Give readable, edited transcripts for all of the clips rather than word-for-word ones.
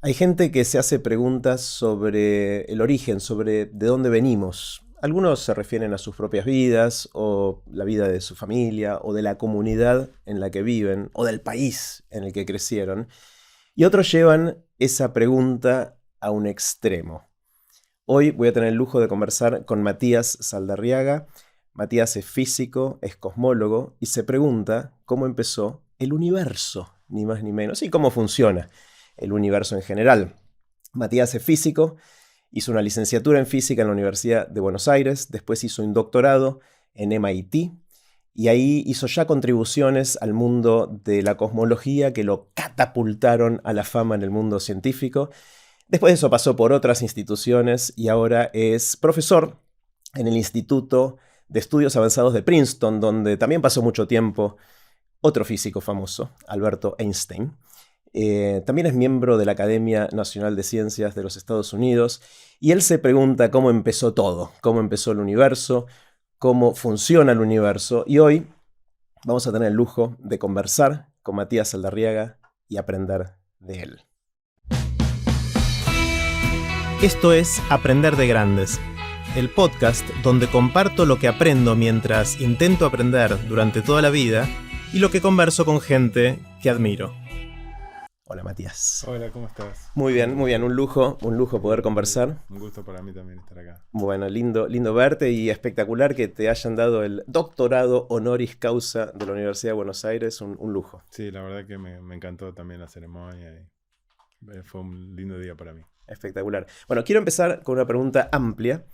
Hay gente que se hace preguntas sobre el origen, sobre de dónde venimos. Algunos se refieren a sus propias vidas, o la vida de su familia, o de la comunidad en la que viven, o del país en el que crecieron. Y otros llevan esa pregunta a un extremo. Hoy voy a tener el lujo de conversar con Matías Saldarriaga. Matías es físico, es cosmólogo, y se pregunta cómo empezó el universo, ni más ni menos, y cómo funciona el universo en general. Matías es físico, hizo una licenciatura en física en la Universidad de Buenos Aires, después hizo un doctorado en MIT, y ahí hizo ya contribuciones al mundo de la cosmología que lo catapultaron a la fama en el mundo científico. Después de eso pasó por otras instituciones y ahora es profesor en el Instituto de Estudios Avanzados de Princeton, donde también pasó mucho tiempo otro físico famoso, Alberto Einstein. También es miembro de la Academia Nacional de Ciencias de los Estados Unidos y él se pregunta cómo empezó todo, cómo empezó el universo, cómo funciona el universo. Y hoy vamos a tener el lujo de conversar con Matías Saldarriaga y aprender de él. Esto es Aprender de Grandes, el podcast donde comparto lo que aprendo mientras intento aprender durante toda la vida y lo que converso con gente que admiro. Hola Matías. Hola, ¿cómo estás? Muy bien, un lujo poder conversar. Un gusto para mí también estar acá. Bueno, lindo verte y espectacular que te hayan dado el doctorado honoris causa de la Universidad de Buenos Aires, un lujo. Sí, la verdad que me encantó también la ceremonia y fue un lindo día para mí. Espectacular. Bueno, quiero empezar con una pregunta amplia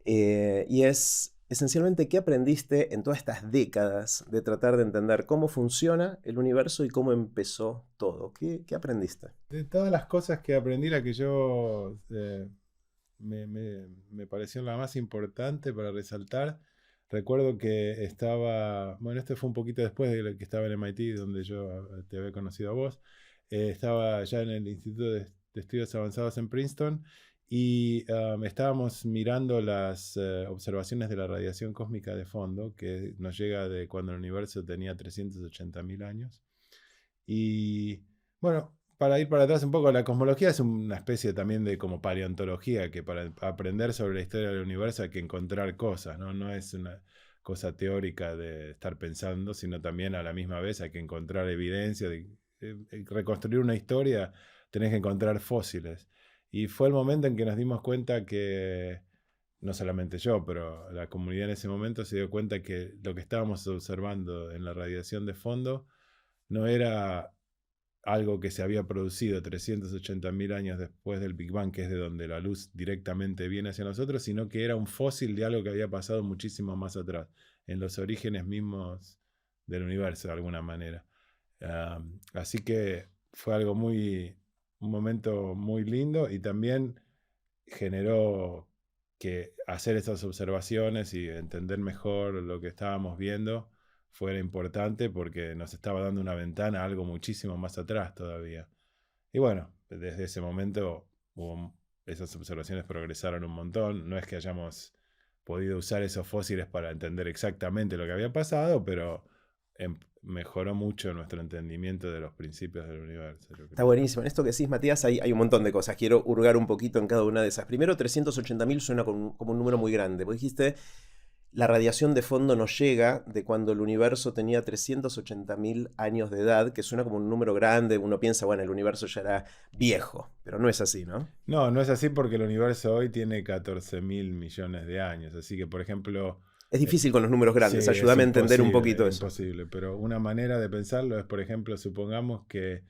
y es esencialmente ¿qué aprendiste en todas estas décadas de tratar de entender cómo funciona el universo y cómo empezó todo? ¿Qué aprendiste? De todas las cosas que aprendí, la que yo me pareció la más importante para resaltar, recuerdo que estaba, bueno, esto fue un poquito después de que estaba en MIT, donde yo te había conocido a vos, estaba ya en el Instituto de Estudios Avanzados en Princeton y estábamos mirando las observaciones de la radiación cósmica de fondo, que nos llega de cuando el universo tenía 380.000 años. Y bueno, para ir para atrás un poco, la cosmología es una especie también de como paleontología, que para aprender sobre la historia del universo hay que encontrar cosas, ¿no? No es una cosa teórica de estar pensando, sino también a la misma vez hay que encontrar evidencia. Reconstruir una historia tenés que encontrar fósiles. Y fue el momento en que nos dimos cuenta que, no solamente yo, pero la comunidad en ese momento se dio cuenta que lo que estábamos observando en la radiación de fondo no era algo que se había producido 380.000 años después del Big Bang, que es de donde la luz directamente viene hacia nosotros, sino que era un fósil de algo que había pasado muchísimo más atrás, en los orígenes mismos del universo, de alguna manera. Así que fue algo un momento muy lindo y también generó que hacer esas observaciones y entender mejor lo que estábamos viendo fuera importante porque nos estaba dando una ventana a algo muchísimo más atrás todavía. Y bueno, desde ese momento esas observaciones progresaron un montón. No es que hayamos podido usar esos fósiles para entender exactamente lo que había pasado, pero mejoró mucho nuestro entendimiento de los principios del universo. Está buenísimo. En esto que decís, Matías, hay un montón de cosas. Quiero hurgar un poquito en cada una de esas. Primero, 380.000 suena como un número muy grande. Vos dijiste, la radiación de fondo nos llega de cuando el universo tenía 380.000 años de edad, que suena como un número grande. Uno piensa, bueno, el universo ya era viejo, pero no es así, ¿no? No, no es así porque el universo hoy tiene 14.000 millones de años. Así que, por ejemplo... Es difícil con los números grandes, Sí, ayúdame a entender un poquito es eso. imposible, pero una manera de pensarlo es, por ejemplo, supongamos que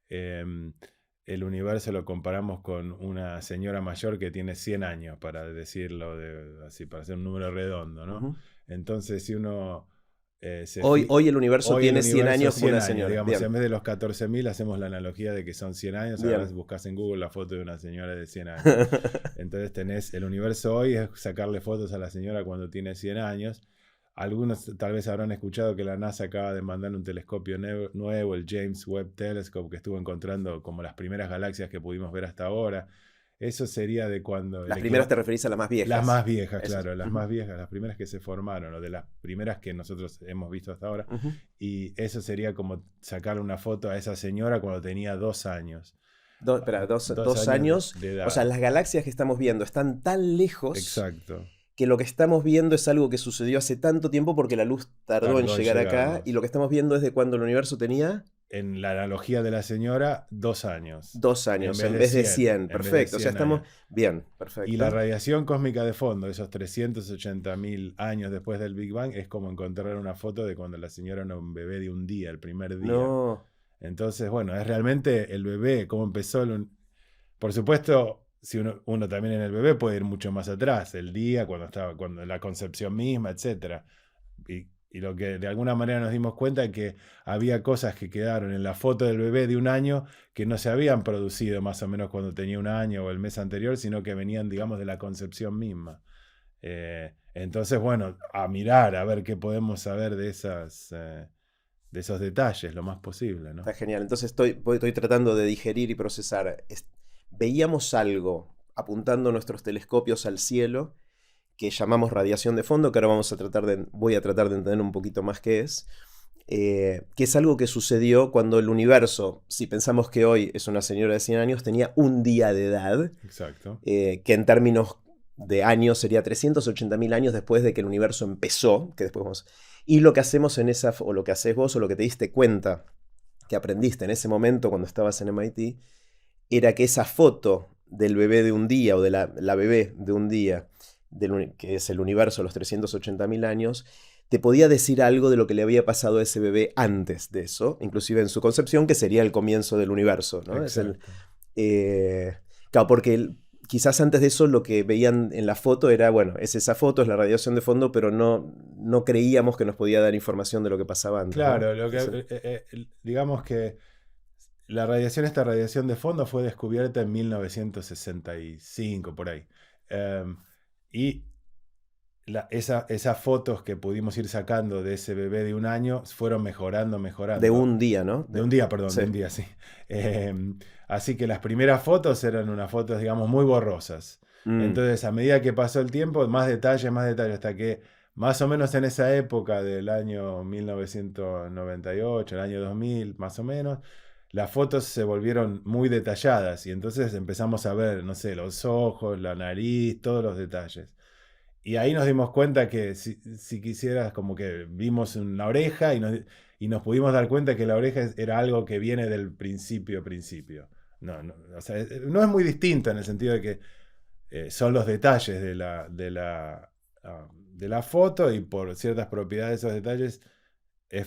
el universo lo comparamos con una señora mayor que tiene 100 años, para decirlo así, para hacer un número redondo, ¿no? Uh-huh. Entonces, si uno... Hoy el universo tiene 100 años como 100 una años, señora. digamos, Bien. en vez de los 14.000 hacemos la analogía de que son 100 años, Bien. ahora buscas en Google la foto de una señora de 100 años. Entonces tenés el universo hoy, es sacarle fotos a la señora cuando tiene 100 años. Algunos tal vez habrán escuchado que la NASA acaba de mandar un telescopio nuevo, el James Webb Telescope, que estuvo encontrando como las primeras galaxias que pudimos ver hasta ahora. Eso sería de cuando... Las primeras te referís a las más viejas. Las más viejas, Eso. claro, las más viejas, las primeras que se formaron, o de las primeras que nosotros hemos visto hasta ahora. Y eso sería como sacarle una foto a esa señora cuando tenía 2 años. Espera, Dos dos años años. de O sea, edad. las galaxias que estamos viendo están tan lejos Exacto. que lo que estamos viendo es algo que sucedió hace tanto tiempo porque la luz tardó en Tardó en llegar acá y llegarnos. lo que estamos viendo es de cuando el universo tenía En la analogía de la señora, 2 años. 2 años en vez de 100. En vez de Perfecto, o sea, 100 estamos años. bien, Y la perfecto. radiación cósmica de fondo, esos 380.000 años después del Big Bang, es como encontrar una foto de cuando la señora era un bebé de un día, el primer día. No, Entonces, bueno, es realmente el bebé, cómo empezó. Por supuesto, si uno también en el bebé puede ir mucho más atrás, el día, cuando la concepción misma, etcétera. Y lo que de alguna manera nos dimos cuenta es que había cosas que quedaron en la foto del bebé de un año que no se habían producido más o menos cuando tenía un año o el mes anterior, sino que venían, digamos, de la concepción misma. Entonces, bueno, a mirar, a ver qué podemos saber de esos detalles lo más posible, ¿no? está genial. Entonces estoy tratando de digerir y procesar. Veíamos algo apuntando nuestros telescopios al cielo que llamamos radiación de fondo, que ahora voy a tratar de entender un poquito más qué es. Que es algo que sucedió cuando el universo, si pensamos que hoy es una señora de 100 años, tenía un día de edad, Exacto. que en términos de años sería 380.000 años después de que el universo empezó, que después y lo que hacemos o lo que haces vos, o lo que te diste cuenta que aprendiste en ese momento cuando estabas en MIT, era que esa foto del bebé de un día, o de la bebé de un día, que es el universo, los 380.000 años, te podía decir algo de lo que le había pasado a ese bebé antes de eso, inclusive en su concepción, que sería el comienzo del universo, ¿no? Exacto. Claro, porque quizás antes de eso lo que veían en la foto era, bueno, es esa foto, es la radiación de fondo, pero no creíamos que nos podía dar información de lo que pasaba antes, ¿no? Claro, Entonces, digamos que esta radiación de fondo fue descubierta en 1965, por ahí. Y esas fotos que pudimos ir sacando de ese bebé de un año fueron mejorando, de mejorando. un día, ¿no? De un día, perdón, Sí. de un día, sí. Así que las primeras fotos eran unas fotos, digamos, muy borrosas. Mm, Entonces, a medida que pasó el tiempo, más detalles, hasta que más o menos en esa época del año 1998, el año 2000, más o menos, las fotos se volvieron muy detalladas y entonces empezamos a ver, no sé, los ojos, la nariz, todos los detalles. Y ahí nos dimos cuenta que si quisieras, como que vimos una oreja y nos pudimos dar cuenta que la oreja era algo que viene del principio, principio. No, no, o sea, no es muy distinto en el sentido de que son los detalles de la foto y por ciertas propiedades de esos detalles es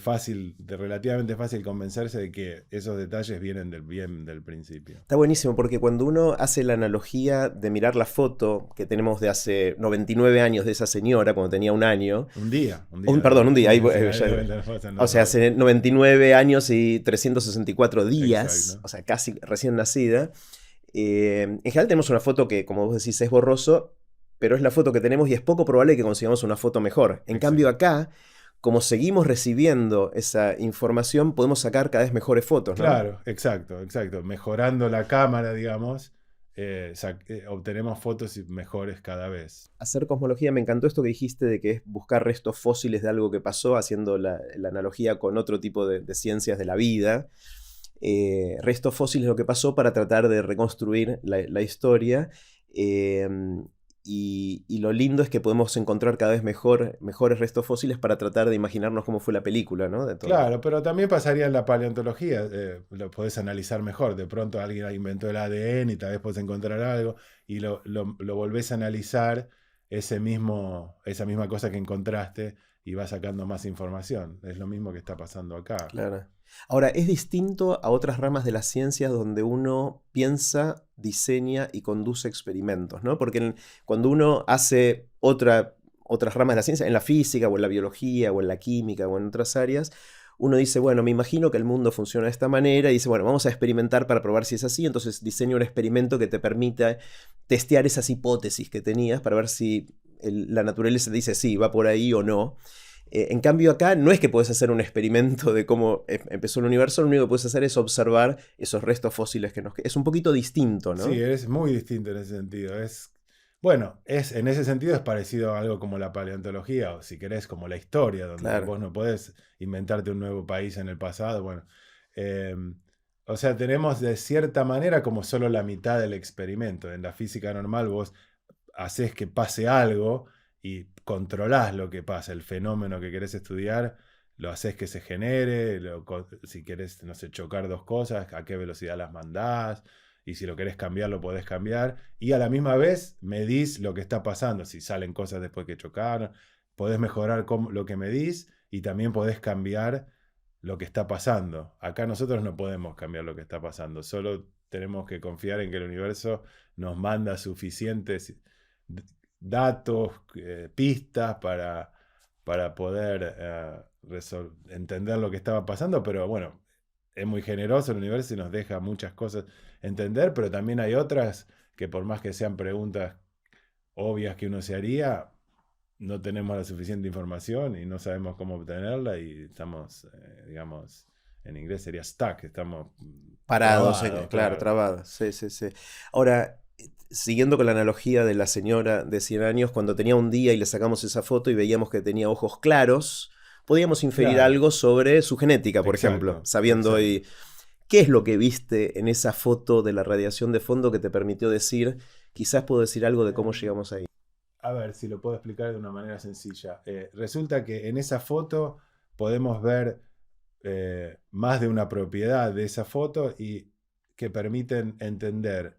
relativamente fácil convencerse de que esos detalles vienen bien del principio. Está buenísimo porque cuando uno hace la analogía de mirar la foto que tenemos de hace 99 años de esa señora, cuando tenía un año, Un día. perdón, un día, No, o sea, hace 99 años y 364 días, exacto. o sea, casi recién nacida, en general tenemos una foto que, como vos decís, es borroso, pero es la foto que tenemos y es poco probable que consigamos una foto mejor. En cambio Exacto. acá, como seguimos recibiendo esa información, podemos sacar cada vez mejores fotos, ¿no? Claro, exacto. Mejorando la cámara, digamos, obtenemos fotos mejores cada vez. Hacer cosmología, me encantó esto que dijiste de que es buscar restos fósiles de algo que pasó, haciendo la analogía con otro tipo de ciencias de la vida. Restos fósiles lo que pasó para tratar de reconstruir la historia. Y lo lindo es que podemos encontrar cada vez mejores restos fósiles para tratar de imaginarnos cómo fue la película, ¿no? De todo. Claro, pero también pasaría en la paleontología, lo podés analizar mejor. De pronto alguien inventó el ADN y tal vez podés encontrar algo y lo volvés a analizar esa misma cosa que encontraste y vas sacando más información. Es lo mismo que está pasando acá. Claro. Ahora, es distinto a otras ramas de las ciencias donde uno piensa, diseña y conduce experimentos, ¿no? Porque cuando uno hace otras ramas de la ciencia, en la física o en la biología o en la química o en otras áreas, uno dice, bueno, me imagino que el mundo funciona de esta manera y dice, bueno, vamos a experimentar para probar si es así, entonces diseño un experimento que te permita testear esas hipótesis que tenías para ver si la naturaleza te dice sí, va por ahí o no. En cambio acá no es que puedes hacer un experimento de cómo empezó el universo, lo único que puedes hacer es observar esos restos fósiles que es un poquito distinto, ¿no? Sí, es muy distinto en ese sentido. Bueno, en ese sentido es parecido a algo como la paleontología, o si querés, como la historia, donde Claro. vos no podés inventarte un nuevo país en el pasado. Bueno, O sea, tenemos de cierta manera como solo la mitad del experimento. En la física normal vos haces que pase algo y controlás lo que pasa, el fenómeno que querés estudiar, lo haces que se genere, si querés, no sé, chocar dos cosas, a qué velocidad las mandás, y si lo querés cambiar, lo podés cambiar, y a la misma vez medís lo que está pasando, si salen cosas después que chocaron, podés mejorar lo que medís y también podés cambiar lo que está pasando. Acá nosotros no podemos cambiar lo que está pasando, solo tenemos que confiar en que el universo nos manda suficientes datos, pistas para poder entender lo que estaba pasando, pero bueno, es muy generoso el universo y nos deja muchas cosas entender, pero también hay otras que por más que sean preguntas obvias que uno se haría, no tenemos la suficiente información y no sabemos cómo obtenerla y estamos, digamos, en inglés sería stuck, estamos Parados, trabados, claro, claro. trabados. Sí, sí, sí. Ahora, siguiendo con la analogía de la señora de 100 años, cuando tenía un día y le sacamos esa foto y veíamos que tenía ojos claros, podíamos inferir Claro, algo sobre su genética, por ejemplo, exacto, sabiendo exacto. hoy qué es lo que viste en esa foto de la radiación de fondo que te permitió decir, quizás puedo decir algo de cómo Em, llegamos ahí. A ver si lo puedo explicar de una manera sencilla. Resulta que en esa foto podemos ver más de una propiedad de esa foto y que permiten entender,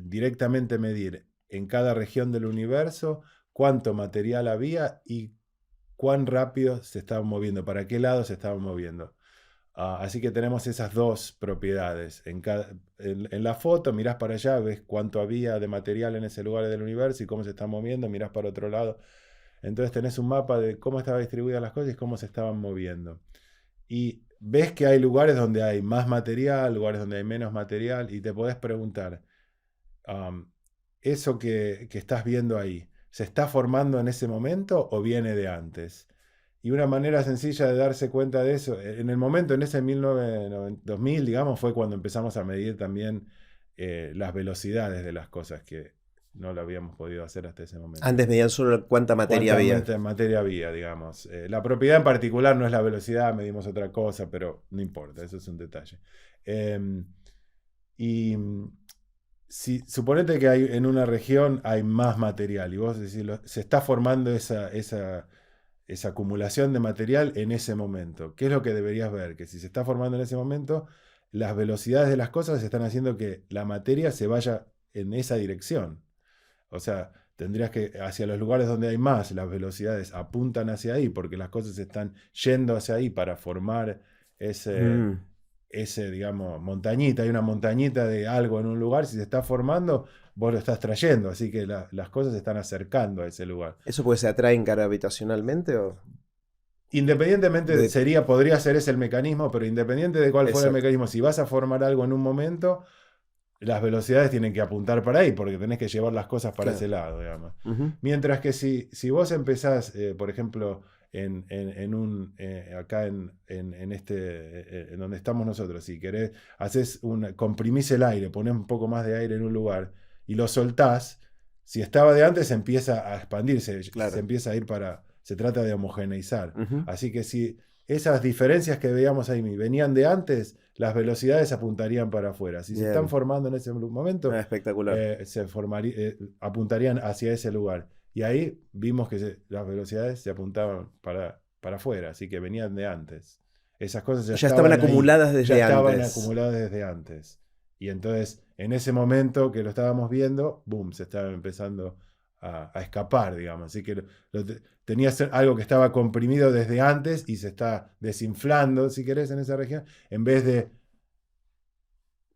directamente medir en cada región del universo cuánto material había y cuán rápido se estaban moviendo, para qué lado se estaban moviendo. Así que tenemos esas dos propiedades. En la foto mirás para allá, ves cuánto había de material en ese lugar del universo y cómo se está moviendo, mirás para otro lado. Entonces tenés un mapa de cómo estaban distribuidas las cosas y cómo se estaban moviendo. Y ves que hay lugares donde hay más material, lugares donde hay menos material, y te podés preguntar, um, ¿eso que estás viendo ahí, se está formando en ese momento o viene de antes? Y una manera sencilla de darse cuenta de eso, en el momento, en ese 2000, digamos, fue cuando empezamos a medir también las velocidades de las cosas, que no lo habíamos podido hacer hasta ese momento. Antes medían solo cuánta materia Cuánta había. materia había, digamos. La propiedad en particular no es la velocidad, medimos otra cosa, pero no importa, eso es un detalle. Em, y si suponete que hay, en una región hay más material y vos decís, se está formando esa acumulación de material en ese momento. ¿Qué es lo que deberías ver? Que si se está formando en ese momento, las velocidades de las cosas están haciendo que la materia se vaya en esa dirección. O sea, tendrías que, hacia los lugares donde hay más, las velocidades apuntan hacia ahí, porque las cosas están yendo hacia ahí para formar ese, Mm. digamos, montañita. Hay una montañita de algo en un lugar, si se está formando, vos lo estás trayendo, así que las cosas se están acercando a ese lugar. ¿Eso porque se atraen gravitacionalmente o...? Independientemente, De... podría ser ese el mecanismo, pero independiente de cuál fuera el Exacto. mecanismo, si vas a formar algo en un momento, las velocidades tienen que apuntar para ahí, porque tenés que llevar las cosas para ese Claro. lado, digamos. Ujú. Mientras que si vos empezás, por ejemplo, acá en donde estamos nosotros, si querés, comprimís el aire, ponés un poco más de aire en un lugar y lo soltás, si estaba de antes empieza a expandirse, se Claro. empieza a ir se trata de homogeneizar. Ujú. Así que si esas diferencias que veíamos ahí venían de antes, las velocidades apuntarían para afuera. Si se están Bien. formando en ese momento, Espectacular. apuntarían hacia ese lugar. Y ahí vimos que las velocidades se apuntaban para afuera, así que venían de antes. Esas cosas ya Ya estaban estaban ahí, acumuladas ya desde estaban antes. acumuladas desde antes. Y entonces, en ese momento que lo estábamos viendo, boom, se estaba empezando a escapar, digamos. Así que tenías algo que estaba comprimido desde antes y se está desinflando, si querés, en esa región, en vez de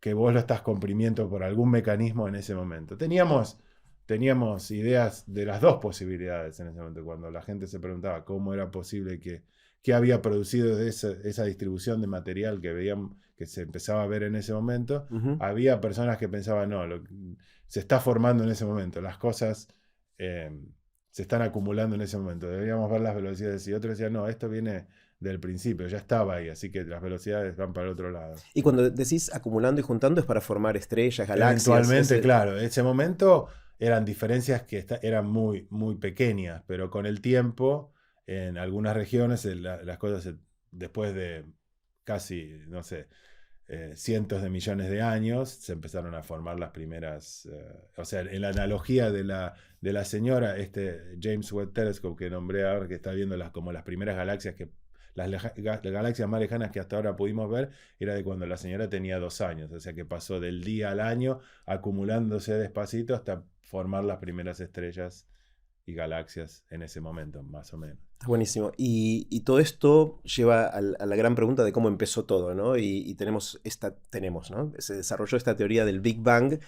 que vos lo estás comprimiendo por algún mecanismo en ese momento. Teníamos ideas de las dos posibilidades en ese momento, cuando la gente se preguntaba cómo era posible que había producido esa distribución de material que veían que se empezaba a ver en ese momento. Ujú. Había personas que pensaban, no, se está formando en ese momento, las cosas eh, se están acumulando en ese momento, deberíamos ver las velocidades. Y otros decían, no, esto viene del principio, ya estaba ahí, así que las velocidades van para el otro lado. Y cuando decís acumulando y juntando es para formar estrellas, galaxias, Eventualmente, ese... claro, en ese momento eran diferencias que eran muy, muy pequeñas, pero con el tiempo, en algunas regiones, las cosas, después de casi, no sé, cientos de millones de años, se empezaron a formar las primeras, o sea, en la analogía de la señora, James Webb Telescope que nombré ahora, que está viendo como las primeras galaxias, las galaxias más lejanas que hasta ahora pudimos ver, era de cuando la señora tenía 2 años, o sea que pasó del día al año, acumulándose despacito hasta formar las primeras estrellas y galaxias en ese momento, más o menos. Está buenísimo. Y todo esto lleva a la gran pregunta de cómo empezó todo, ¿no? Y tenemos, ¿no? Se desarrolló esta teoría del Big Bang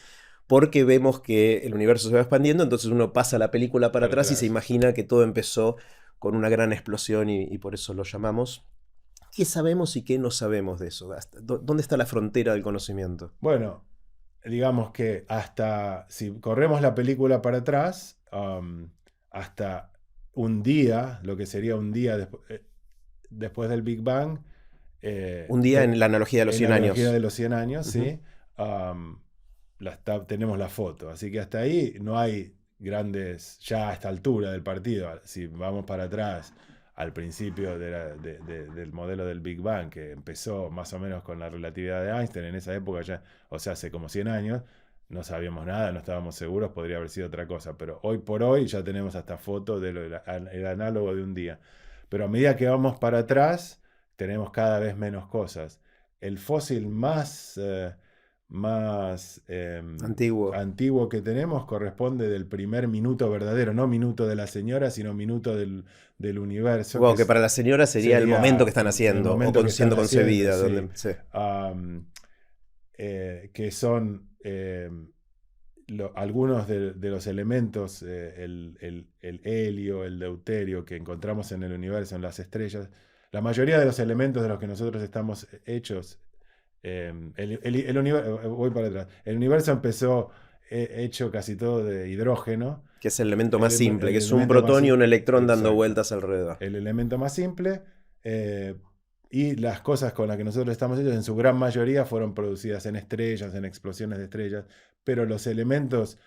porque vemos que el universo se va expandiendo, entonces uno pasa la película para atrás y se imagina que todo empezó con una gran explosión y por eso lo llamamos. ¿Qué sabemos y qué no sabemos de eso? ¿Dónde está la frontera del conocimiento? Bueno, digamos que hasta, si corremos la película para atrás, hasta un día, lo que sería un día después del Big Bang. Un día en la analogía de los 100 años. En la analogía de los 100 años, sí. Tenemos la foto. Así que hasta ahí no hay grandes, ya a esta altura del partido, si vamos para atrás al principio del modelo del Big Bang, que empezó más o menos con la relatividad de Einstein, en esa época ya, o sea, hace como 100 años, no sabíamos nada, no estábamos seguros, podría haber sido otra cosa, pero hoy por hoy ya tenemos hasta foto del análogo de un día. Pero a medida que vamos para atrás, tenemos cada vez menos cosas. El fósil más antiguo que tenemos corresponde del primer minuto verdadero, no minuto de la señora, sino minuto del universo. Wow, que para la señora sería el momento que están haciendo, o siendo concebida. Sí. Que son algunos de los elementos, el helio, el deuterio que encontramos en el universo, en las estrellas. La mayoría de los elementos de los que nosotros estamos hechos, voy para atrás. El universo empezó hecho casi todo de hidrógeno. Que es el elemento más simple, que es un protón y un electrón dando vueltas alrededor. El elemento más simple. Y las cosas con las que nosotros estamos hechos, en su gran mayoría, fueron producidas en estrellas, en explosiones de estrellas. Pero los elementos,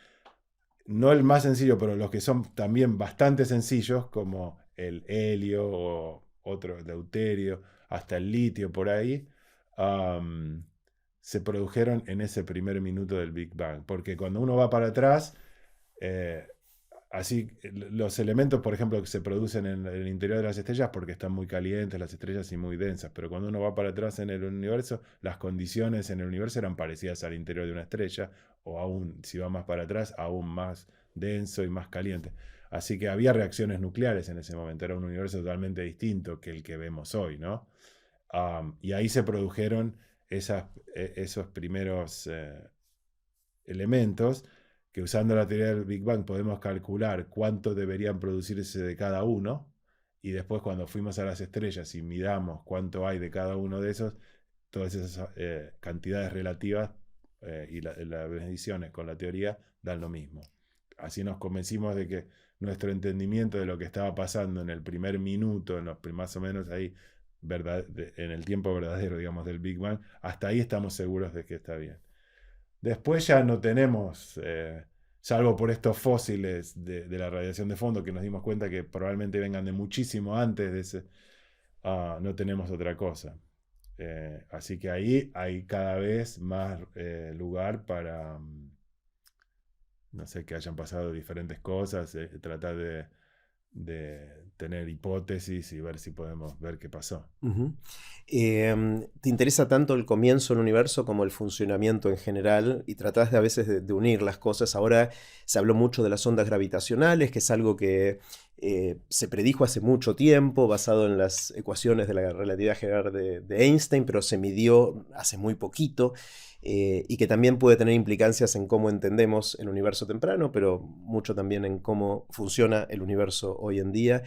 no el más sencillo, pero los que son también bastante sencillos, como el helio o otro deuterio, hasta el litio por ahí, se produjeron en ese primer minuto del Big Bang. Porque cuando uno va para atrás, así los elementos, por ejemplo, que se producen en el interior de las estrellas porque están muy calientes las estrellas y muy densas, pero cuando uno va para atrás en el universo, las condiciones en el universo eran parecidas al interior de una estrella, o aún, si va más para atrás, aún más denso y más caliente. Así que había reacciones nucleares en ese momento, era un universo totalmente distinto que el que vemos hoy, ¿no? Y ahí se produjeron esos primeros elementos, que usando la teoría del Big Bang podemos calcular cuánto deberían producirse de cada uno, y después cuando fuimos a las estrellas y midamos cuánto hay de cada uno de esos, todas esas cantidades relativas y las mediciones con la teoría dan lo mismo. Así nos convencimos de que nuestro entendimiento de lo que estaba pasando en el primer minuto, más o menos ahí, en el tiempo verdadero, digamos, del Big Bang, hasta ahí estamos seguros de que está bien. Después ya no tenemos, salvo por estos fósiles de la radiación de fondo, que nos dimos cuenta que probablemente vengan de muchísimo antes de ese, no tenemos otra cosa. Así que ahí hay cada vez más lugar para, no sé, que hayan pasado diferentes cosas, tratar de tener hipótesis y ver si podemos ver qué pasó. ¿Te interesa tanto el comienzo del universo como el funcionamiento en general? Y tratás a veces de unir las cosas. Ahora se habló mucho de las ondas gravitacionales, que es algo que se predijo hace mucho tiempo, basado en las ecuaciones de la relatividad general de Einstein, pero se midió hace muy poquito. Y que también puede tener implicancias en cómo entendemos el universo temprano, pero mucho también en cómo funciona el universo hoy en día.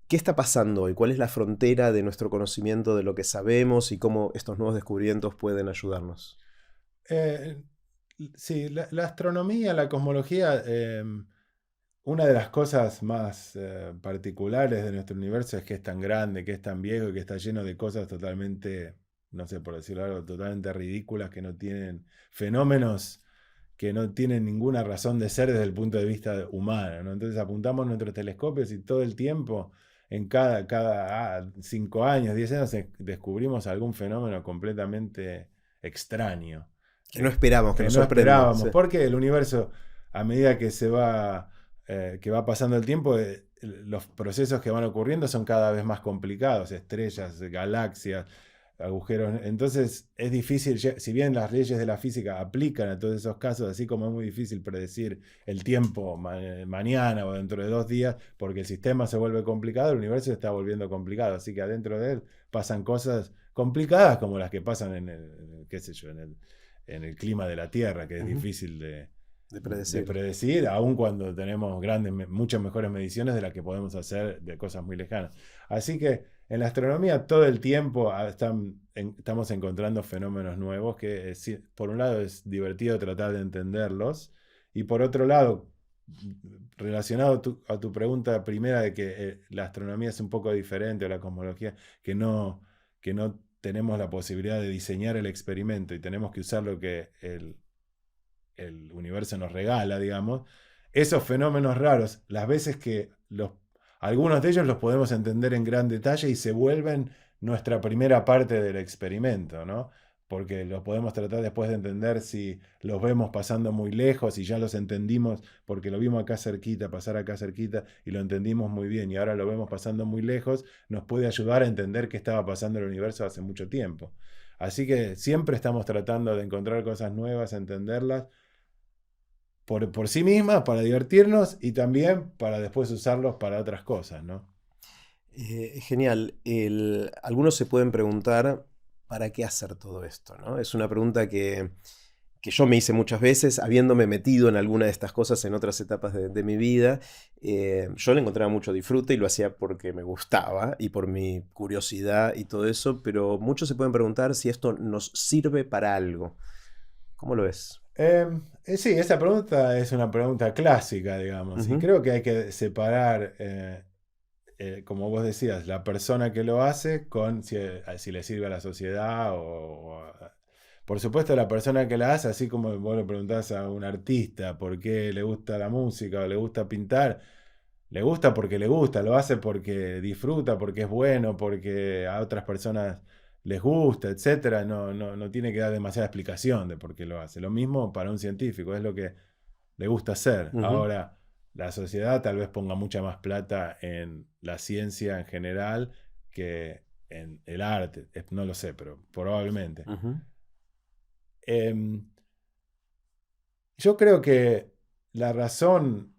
¿Qué está pasando hoy? ¿Cuál es la frontera de nuestro conocimiento de lo que sabemos y cómo estos nuevos descubrimientos pueden ayudarnos? Sí, la astronomía, la cosmología, una de las cosas más particulares de nuestro universo es que es tan grande, que es tan viejo y que está lleno de cosas totalmente, no sé, por decirlo algo, totalmente ridículas, que no tienen fenómenos que no tienen ninguna razón de ser desde el punto de vista humano, ¿no? Entonces apuntamos nuestros telescopios y todo el tiempo en cada 5 años, 10 años, descubrimos algún fenómeno completamente extraño. Que no esperábamos, que nos no sorprende. esperábamos, Sí. porque el universo, a medida que que va pasando el tiempo, los procesos que van ocurriendo son cada vez más complicados, estrellas, galaxias, agujeros. Entonces es difícil, si bien las leyes de la física aplican a todos esos casos, así como es muy difícil predecir el tiempo mañana o dentro de 2 días, porque el sistema se vuelve complicado, el universo se está volviendo complicado, así que adentro de él pasan cosas complicadas como las que pasan qué sé yo, en el clima de la Tierra, que es difícil de predecir, aun cuando tenemos muchas mejores mediciones de las que podemos hacer de cosas muy lejanas. Así que en la astronomía todo el tiempo estamos encontrando fenómenos nuevos que por un lado es divertido tratar de entenderlos, y por otro lado, relacionado a tu pregunta primera de que la astronomía es un poco diferente, o la cosmología, que no tenemos la posibilidad de diseñar el experimento y tenemos que usar lo que el universo nos regala, digamos, esos fenómenos raros, las veces que algunos de ellos los podemos entender en gran detalle y se vuelven nuestra primera parte del experimento, ¿no? Porque los podemos tratar después de entender si los vemos pasando muy lejos y ya los entendimos porque lo vimos acá cerquita, pasar acá cerquita y lo entendimos muy bien y ahora lo vemos pasando muy lejos, nos puede ayudar a entender qué estaba pasando en el universo hace mucho tiempo. Así que siempre estamos tratando de encontrar cosas nuevas, entenderlas, por sí mismas, para divertirnos y también para después usarlos para otras cosas, ¿no? Genial. Algunos se pueden preguntar, ¿para qué hacer todo esto, ¿no? Es una pregunta que yo me hice muchas veces, habiéndome metido en alguna de estas cosas en otras etapas de mi vida. Yo le encontraba mucho disfrute y lo hacía porque me gustaba y por mi curiosidad y todo eso, pero muchos se pueden preguntar si esto nos sirve para algo. ¿Cómo lo ves? Sí, esa pregunta es una pregunta clásica, digamos, y creo que hay que separar, como vos decías, la persona que lo hace con si le sirve a la sociedad por supuesto, la persona que la hace, así como vos le preguntás a un artista por qué le gusta la música o le gusta pintar, le gusta porque le gusta, lo hace porque disfruta, porque es bueno, porque a otras personas les gusta, etcétera. No tiene que dar demasiada explicación de por qué lo hace. Lo mismo para un científico, es lo que le gusta hacer. Ahora, la sociedad tal vez ponga mucha más plata en la ciencia en general que en el arte. No lo sé, pero probablemente. Yo creo que la razón,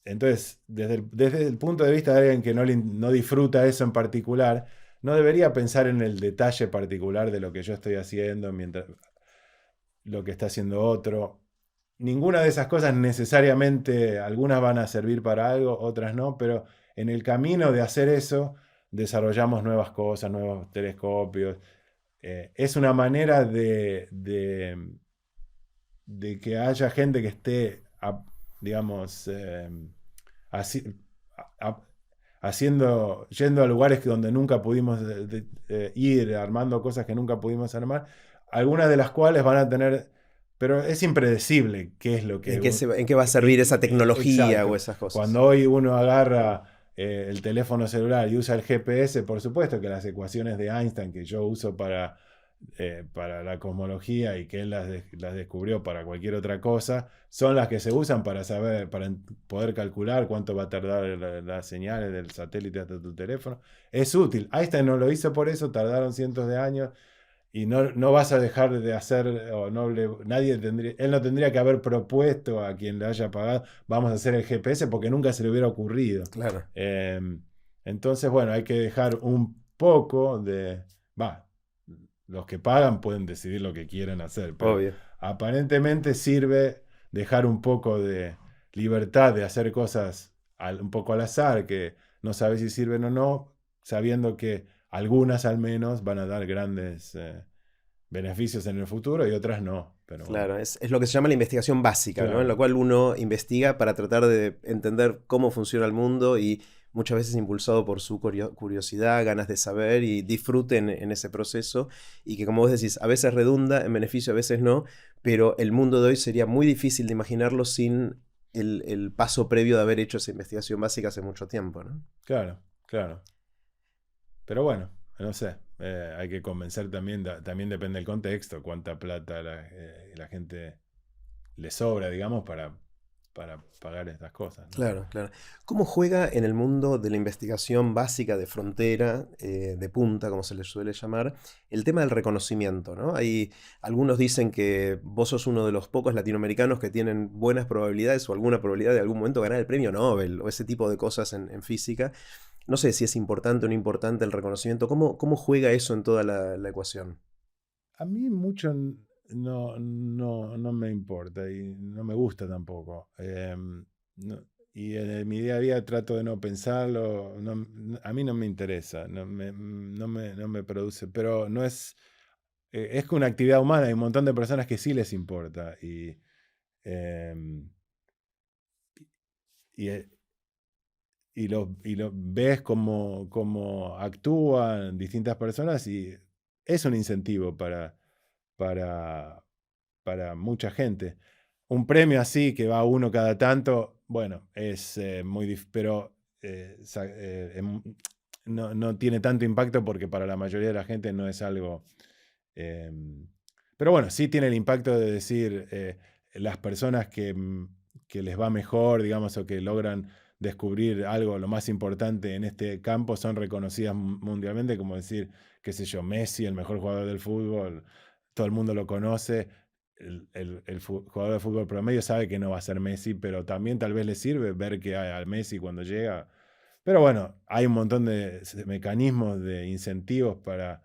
entonces, desde el punto de vista de alguien que no disfruta eso en particular, no debería pensar en el detalle particular de lo que yo estoy haciendo mientras lo que está haciendo otro. Ninguna de esas cosas necesariamente, algunas van a servir para algo, otras no, pero en el camino de hacer eso desarrollamos nuevas cosas, nuevos telescopios. Es una manera de que haya gente que esté, digamos, yendo a lugares donde nunca pudimos ir, armando cosas que nunca pudimos armar, algunas de las cuales van a tener, pero es impredecible qué es lo que... ¿En qué va a servir esa tecnología exacto. o esas cosas? Cuando hoy uno agarra el teléfono celular y usa el GPS, por supuesto que las ecuaciones de Einstein que yo uso para la cosmología y que él las descubrió para cualquier otra cosa, son las que se usan para poder calcular cuánto va a tardar las señales del satélite hasta tu teléfono. Es útil. Einstein no lo hizo por eso, tardaron cientos de años y no vas a dejar de hacer, o él no tendría que haber propuesto a quien le haya pagado, vamos a hacer el GPS, porque nunca se le hubiera ocurrido. Claro. Entonces, bueno, hay que dejar un poco los que pagan pueden decidir lo que quieren hacer, pero Obvio. aparentemente sirve dejar un poco de libertad de hacer cosas un poco al azar, que no sabes si sirven o no, sabiendo que algunas al menos van a dar grandes beneficios en el futuro y otras no. Pero claro, es lo que se llama la investigación básica, claro, ¿no? En la cual uno investiga para tratar de entender cómo funciona el mundo y muchas veces impulsado por su curiosidad, ganas de saber y disfruten en ese proceso, y que, como vos decís, a veces redunda en beneficio, a veces no, pero el mundo de hoy sería muy difícil de imaginarlo sin el paso previo de haber hecho esa investigación básica hace mucho tiempo, ¿no? Claro, claro. Pero bueno, no sé, hay que convencer también, también depende del contexto, cuánta plata la gente le sobra, digamos, para pagar estas cosas, ¿no? Claro, claro. ¿Cómo juega en el mundo de la investigación básica de frontera, de punta, como se le suele llamar, el tema del reconocimiento, ¿no? Hay, algunos dicen que vos sos uno de los pocos latinoamericanos que tienen buenas probabilidades o alguna probabilidad de algún momento ganar el premio Nobel o ese tipo de cosas en física. No sé si es importante o no importante el reconocimiento. ¿Cómo juega eso en toda la ecuación? A mí mucho no me importa y no me gusta tampoco. Y en mi día a día trato de no pensarlo. A mí no me interesa, no me produce. Pero no es. Es que una actividad humana, hay un montón de personas que sí les importa. Em, y, eh, y lo ves como actúan distintas personas y es un incentivo para, para mucha gente. Un premio así que va a uno cada tanto, bueno, es muy difícil, pero no tiene tanto impacto porque para la mayoría de la gente no es algo. eh, pero bueno, sí tiene el impacto de decir las personas que les va mejor, digamos, o que logran descubrir algo, lo más importante en este campo, son reconocidas mundialmente, como decir, qué sé yo, Messi, el mejor jugador del fútbol, todo el mundo lo conoce. El jugador de fútbol promedio sabe que no va a ser Messi, pero también tal vez le sirve ver que a Messi cuando llega. Pero bueno, hay un montón de mecanismos, de incentivos para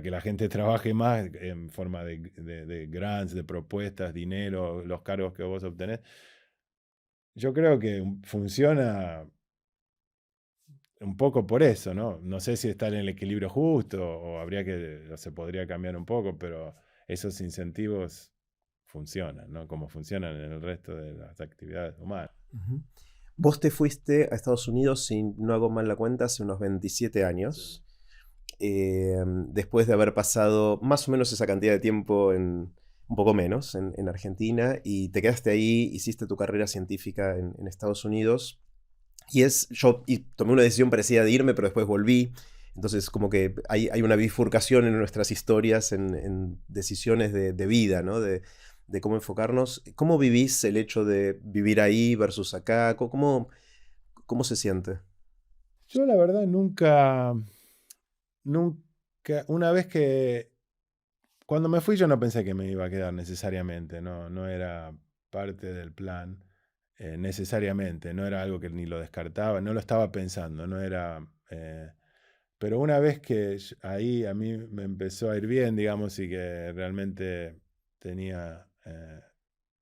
que la gente trabaje más en forma de grants, de propuestas, dinero, los cargos que vos obtenés. Yo creo que funciona un poco por eso, ¿no? No sé si está en el equilibrio justo o se podría cambiar un poco, pero esos incentivos funcionan, ¿no? Como funcionan en el resto de las actividades humanas. Ujú. Vos te fuiste a Estados Unidos, si no hago mal la cuenta, hace unos 27 Sí. años, después de haber pasado más o menos esa cantidad de tiempo un poco menos, en Argentina, y te quedaste ahí, hiciste tu carrera científica en Estados Unidos, yo tomé una decisión parecida de irme, pero después volví, entonces como que hay una bifurcación en nuestras historias, en decisiones de vida, ¿no? De cómo enfocarnos. ¿Cómo vivís el hecho de vivir ahí versus acá? ¿Cómo se siente? Yo la verdad nunca, una vez que, cuando me fui yo no pensé que me iba a quedar necesariamente, no era parte del plan necesariamente, no era algo que ni lo descartaba, no lo estaba pensando, no era. Pero una vez que ahí a mí me empezó a ir bien, digamos, y que realmente tenía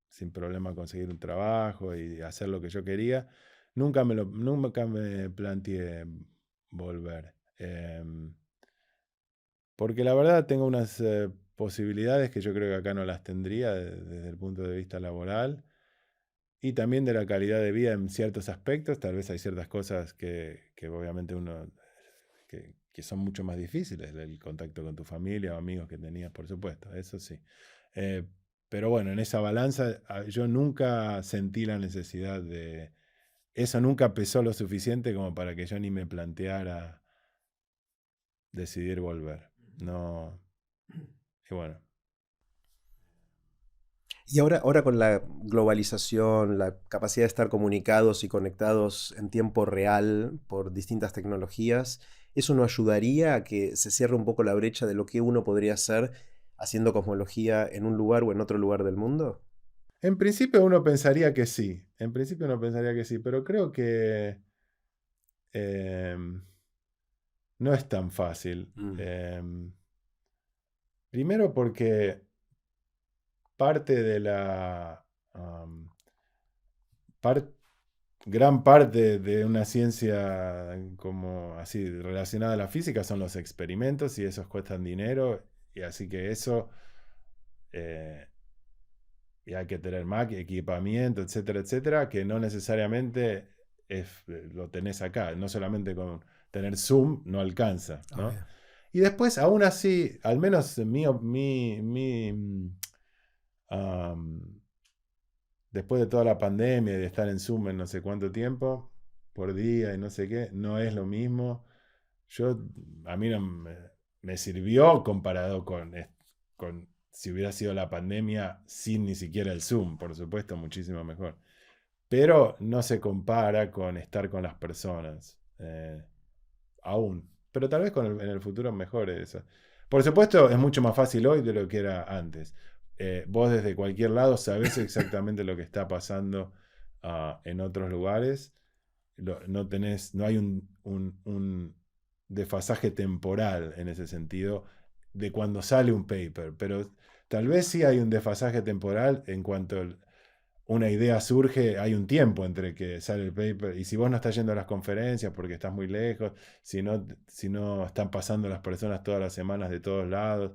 sin problema conseguir un trabajo y hacer lo que yo quería, nunca me planteé volver. Porque la verdad tengo unas posibilidades que yo creo que acá no las tendría desde el punto de vista laboral y también de la calidad de vida en ciertos aspectos. Tal vez hay ciertas cosas que obviamente que son mucho más difíciles, el contacto con tu familia o amigos que tenías, por supuesto, eso sí. Eh, pero bueno, en esa balanza yo nunca sentí la necesidad de. Eso nunca pesó lo suficiente como para que yo ni me planteara decidir volver. No. Y bueno. Y ahora con la globalización, la capacidad de estar comunicados y conectados en tiempo real por distintas tecnologías, ¿eso no ayudaría a que se cierre un poco la brecha de lo que uno podría hacer haciendo cosmología en un lugar o en otro lugar del mundo? En principio uno pensaría que sí. En principio uno pensaría que sí, pero creo que em, no es tan fácil. Mm, Primero porque parte de la. am, par- Gran parte de una ciencia como así relacionada a la física son los experimentos y esos cuestan dinero y así que eso eh, y hay que tener equipamiento, etcétera, etcétera, que no necesariamente lo tenés acá, no solamente con tener Zoom no alcanza, ¿no? obvio. Y después, aún así, al menos después de toda la pandemia y de estar en Zoom en no sé cuánto tiempo por día y no sé qué, no es lo mismo. Yo, a mí no me sirvió comparado con si hubiera sido la pandemia sin ni siquiera el Zoom, por supuesto, muchísimo mejor. Pero no se compara con estar con las personas, aún. Pero tal vez en el futuro mejore eso. Por supuesto, es mucho más fácil hoy de lo que era antes. Vos desde cualquier lado sabés exactamente lo que está pasando en otros lugares. No hay un desfasaje temporal en ese sentido de cuando sale un paper, pero tal vez sí hay un desfasaje temporal en cuanto una idea surge, hay un tiempo entre que sale el paper, y si vos no estás yendo a las conferencias porque estás muy lejos, si no están pasando las personas todas las semanas de todos lados,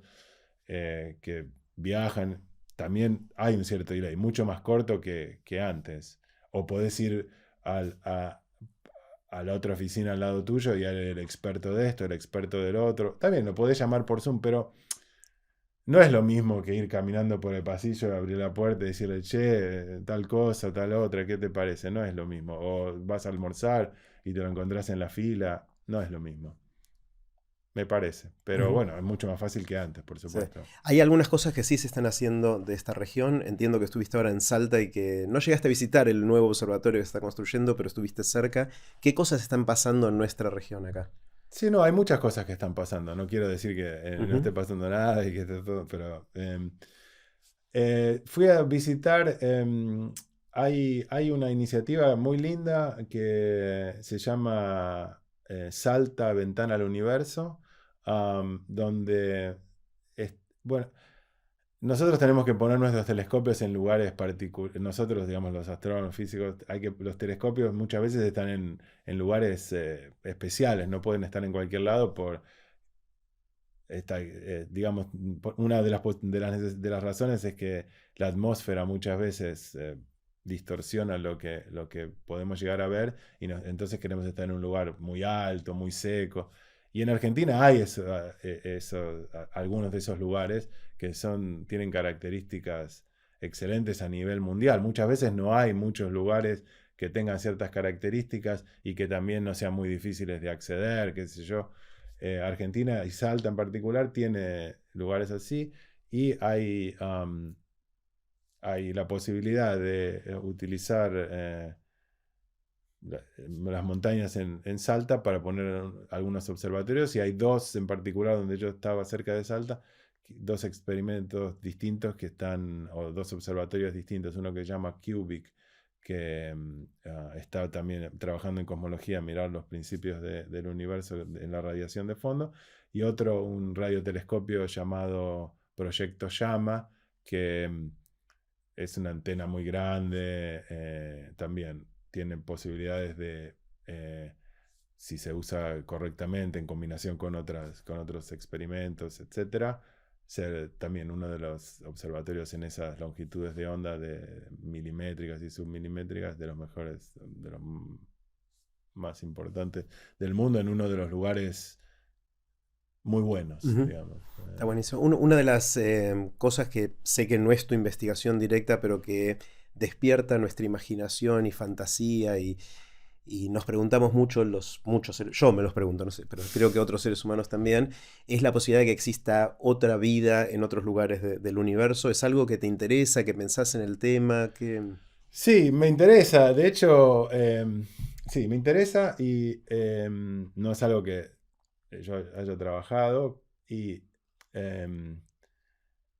que viajan, también hay un cierto delay, mucho más corto que antes. O podés ir al, a la otra oficina al lado tuyo y hay el experto de esto, el experto del otro. También lo podés llamar por Zoom, pero no es lo mismo que ir caminando por el pasillo, abrir la puerta y decirle, che, tal cosa, tal otra, ¿qué te parece? No es lo mismo. O vas a almorzar y te lo encontrás en la fila, no es lo mismo. Me parece. Pero Ujú. bueno, es mucho más fácil que antes, por Sí. supuesto. Hay algunas cosas que sí se están haciendo de esta región. Entiendo que estuviste ahora en Salta y que no llegaste a visitar el nuevo observatorio que se está construyendo, pero estuviste cerca. ¿Qué cosas están pasando en nuestra región acá? Sí, no, hay muchas cosas que están pasando. No quiero decir que no Ujú. esté pasando nada y que esté todo, pero fui a visitar, hay una iniciativa muy linda que se llama Salta, Ventana al Universo, donde, bueno, nosotros tenemos que poner nuestros telescopios en lugares particulares. Nosotros, digamos, los astrónomos físicos, los telescopios muchas veces están en lugares especiales, no pueden estar en cualquier lado digamos, una de las razones es que la atmósfera muchas veces distorsiona lo que podemos llegar a ver y entonces queremos estar en un lugar muy alto, muy seco. Y en Argentina hay algunos de esos lugares que tienen características excelentes a nivel mundial. Muchas veces no hay muchos lugares que tengan ciertas características y que también no sean muy difíciles de acceder, qué sé yo. Argentina y Salta en particular tiene lugares así y hay la posibilidad de utilizar las montañas en Salta para poner algunos observatorios y hay dos en particular donde yo estaba cerca de Salta, dos experimentos distintos o dos observatorios distintos, uno que se llama Cubic, que está también trabajando en cosmología, mirar los principios del universo en la radiación de fondo, y otro, un radiotelescopio llamado Proyecto Llama, que es una antena muy grande, también tiene posibilidades de, si se usa correctamente en combinación con otros experimentos, etcétera, ser también uno de los observatorios en esas longitudes de onda de milimétricas y submilimétricas, de los mejores, de los más importantes del mundo, en uno de los lugares muy buenos, Ujú. digamos. Está buenísimo. Una de las cosas que sé que no es tu investigación directa, pero que despierta nuestra imaginación y fantasía y nos preguntamos mucho, yo me los pregunto, no sé, pero creo que otros seres humanos también, es la posibilidad de que exista otra vida en otros lugares del universo. ¿Es algo que te interesa, que pensás en el tema? Sí, me interesa. De hecho, sí, me interesa y no es algo que yo haya trabajado. Y em,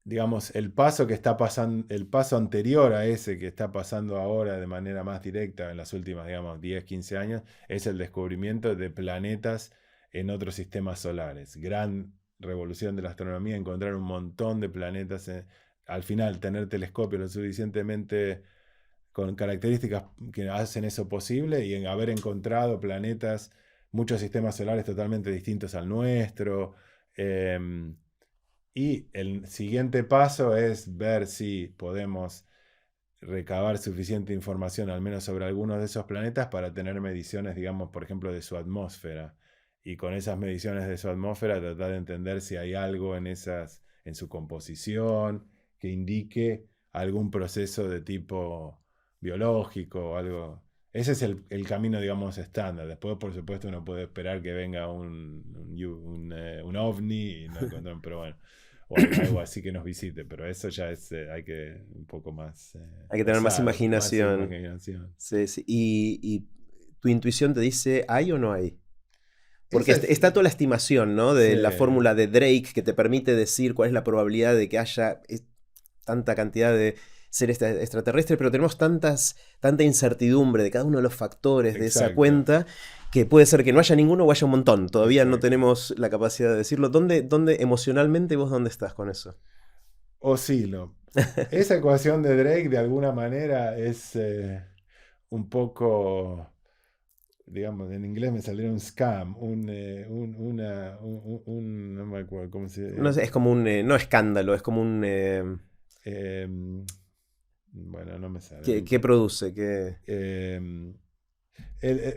digamos, el paso que está pasando, el paso anterior a ese que está pasando ahora de manera más directa en las últimas, digamos, 10, 15 años, es el descubrimiento de planetas en otros sistemas solares. Gran revolución de la astronomía, encontrar un montón de planetas. Al final, tener telescopios lo suficientemente con características que hacen eso posible y en haber encontrado planetas, muchos sistemas solares totalmente distintos al nuestro. em, y el siguiente paso es ver si podemos recabar suficiente información, al menos sobre algunos de esos planetas, para tener mediciones, digamos, por ejemplo, de su atmósfera. Y con esas mediciones de su atmósfera tratar de entender si hay algo en su composición, que indique algún proceso de tipo biológico o algo. Ese es el camino, digamos, estándar. Después, por supuesto, uno puede esperar que venga un ovni y no encontrar, pero bueno, o algo así que nos visite, pero eso ya es, hay que un poco más Hay que tener más osado, más imaginación. imaginación. Sí, sí. Y tu intuición te dice, ¿hay o no hay? Porque Esa es, está toda la estimación, ¿no? sí, De la fórmula de Drake que te permite decir cuál es la probabilidad de que haya tanta cantidad de seres extraterrestres, pero tenemos tanta incertidumbre de cada uno de los factores de esa exacto, cuenta que puede ser que no haya ninguno o haya un montón. Todavía no exacto. tenemos la capacidad de decirlo. ¿Dónde emocionalmente vos dónde estás con eso? Oscilo. Esa ecuación de Drake, de alguna manera, es un poco, digamos, en inglés me saldría un scam, no me acuerdo cómo No se... sé, es como un, no escándalo, es como un... em, bueno, no me sale. ¿qué produce? ¿Qué... Em,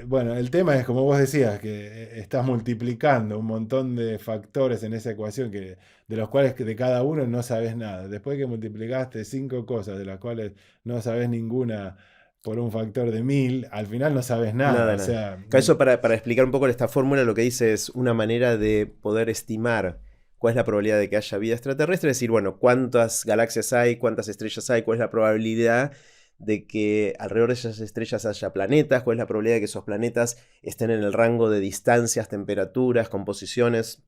bueno, el tema es, como vos decías, que estás multiplicando un montón de factores en esa ecuación de los cuales de cada uno no sabes nada. Después que multiplicaste 5 cosas de las cuales no sabes ninguna por un factor de 1000, al final no sabes nada. Nada, O nada. sea, Eso para explicar un poco esta fórmula, lo que dice es una manera de poder estimar cuál es la probabilidad de que haya vida extraterrestre, es decir, bueno, cuántas galaxias hay, cuántas estrellas hay, cuál es la probabilidad de que alrededor de esas estrellas haya planetas, cuál es la probabilidad de que esos planetas estén en el rango de distancias, temperaturas, composiciones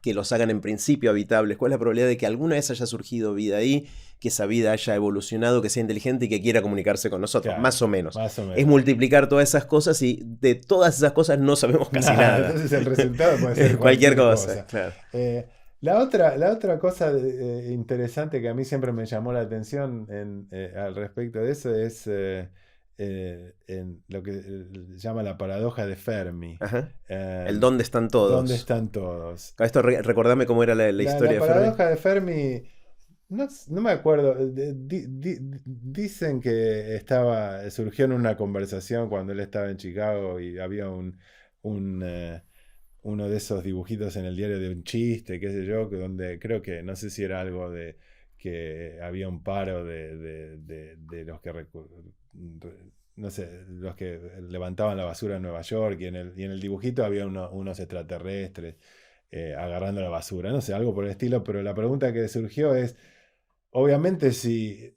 que los hagan en principio habitables, cuál es la probabilidad de que alguna vez haya surgido vida ahí, que esa vida haya evolucionado, que sea inteligente y que quiera comunicarse con nosotros, claro, más o menos. más o Es menos. multiplicar todas esas cosas y de todas esas cosas no sabemos casi Nada, nada. entonces el resultado puede ser Cualquier cualquier cosa, cosa. claro. La otra cosa interesante que a mí siempre me llamó la atención al respecto de eso es en lo que se llama la paradoja de Fermi. Ajá. El Em, dónde están ¿Dónde todos. están todos? Esto recordame cómo era la La historia de Fermi. paradoja de Fermi, no me acuerdo, dicen que surgió en una conversación cuando él estaba en Chicago y había un, uno de esos dibujitos en el diario de un chiste, qué sé yo, donde creo que, no sé si era algo de que había un paro de los que, no sé, los que levantaban la basura en Nueva York y en el dibujito había unos extraterrestres agarrando la basura, no sé, algo por el estilo, pero la pregunta que surgió es, obviamente si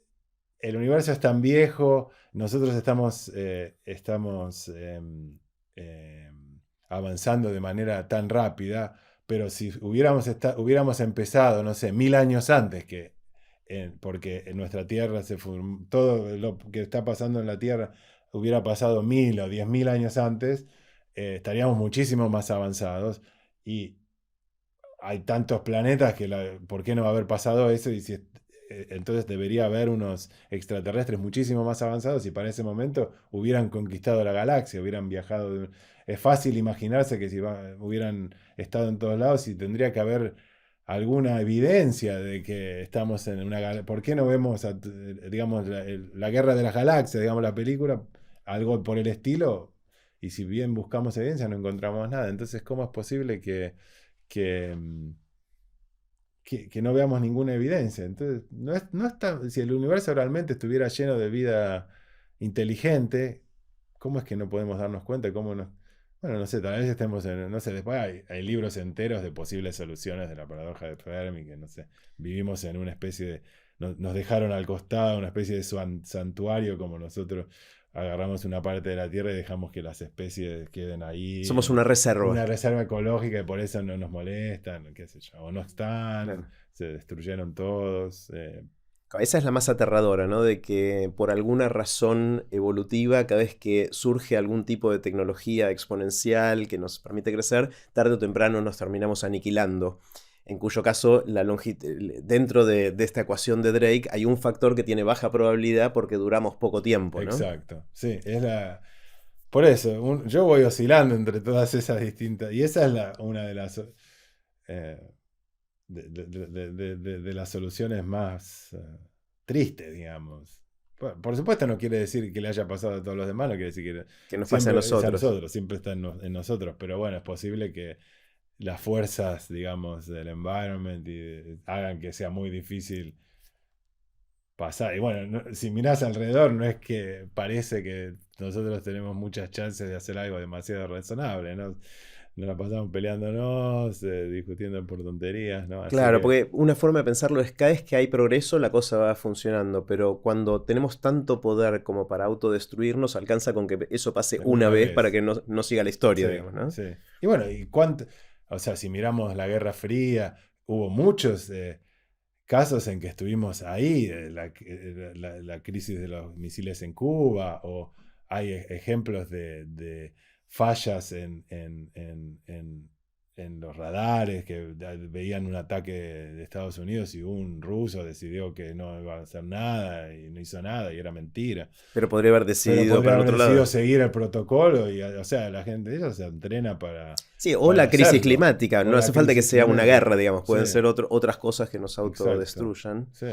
el universo es tan viejo, nosotros estamos avanzando de manera tan rápida, pero si hubiéramos empezado, no sé, 1000 años antes porque en nuestra Tierra todo lo que está pasando en la Tierra hubiera pasado 1000 o 10.000 años antes, estaríamos muchísimo más avanzados y hay tantos planetas que ¿por qué no va a haber pasado eso? Entonces debería haber unos extraterrestres muchísimo más avanzados y para ese momento hubieran conquistado la galaxia, hubieran viajado. Es fácil imaginarse que si hubieran estado en todos lados y tendría que haber alguna evidencia de que estamos en una galaxia. ¿Por qué no vemos, digamos, la guerra de las galaxias, digamos, la película? Algo por el estilo. Y si bien buscamos evidencia, no encontramos nada. Entonces, ¿cómo es posible que, mm, que no veamos ninguna evidencia? Entonces, si el universo realmente estuviera lleno de vida inteligente, ¿cómo es que no podemos darnos cuenta? Bueno, no sé, tal vez estemos no sé, después hay libros enteros de posibles soluciones de la paradoja de Fermi, que no sé, vivimos en una especie nos dejaron al costado una especie de santuario como nosotros agarramos una parte de la Tierra y dejamos que las especies queden ahí Somos una reserva. una reserva ecológica y por eso no nos molestan, qué sé yo, o no están, Claro. se destruyeron todos. Esa es la más aterradora, ¿no? De que por alguna razón evolutiva, cada vez que surge algún tipo de tecnología exponencial que nos permite crecer, tarde o temprano nos terminamos aniquilando. En cuyo caso, dentro de esta ecuación de Drake hay un factor que tiene baja probabilidad porque duramos poco tiempo, ¿no? Exacto, sí, Por eso, yo voy oscilando entre todas esas distintas. Y esa es una de las. eh, de las soluciones más tristes, digamos. Por supuesto, no quiere decir que le haya pasado a todos los demás, no quiere decir que Que nos pasa a siempre es a nosotros. nosotros, siempre está en nosotros. Pero bueno, es posible que las fuerzas, digamos, del environment hagan que sea muy difícil pasar. Y bueno, si mirás alrededor, no es que parece que nosotros tenemos muchas chances de hacer algo demasiado razonable, ¿no? Nos la pasamos peleándonos, discutiendo por tonterías, ¿no? Así Claro, que, porque una forma de pensarlo es cada vez que hay progreso la cosa va funcionando, pero cuando tenemos tanto poder como para autodestruirnos, alcanza con que eso pase una una vez para vez. que no siga la historia, Sí, digamos, ¿no? sí. Y bueno, o sea, si miramos la Guerra Fría, hubo muchos casos en que estuvimos ahí, la crisis de los misiles en Cuba, o hay ejemplos de fallas en los radares, que veían un ataque de Estados Unidos y un ruso decidió que no iba a hacer nada y no hizo nada y era mentira. Pero podría haber Pero decidido podría para el haber otro decidido lado. seguir el protocolo y, o sea, la gente de ellos se entrena Sí, o para la crisis hacerlo. climática, O no la hace falta que crisis sea una guerra, climática. digamos, Sí, pueden ser otras cosas que nos exacto. autodestruyan. Sí.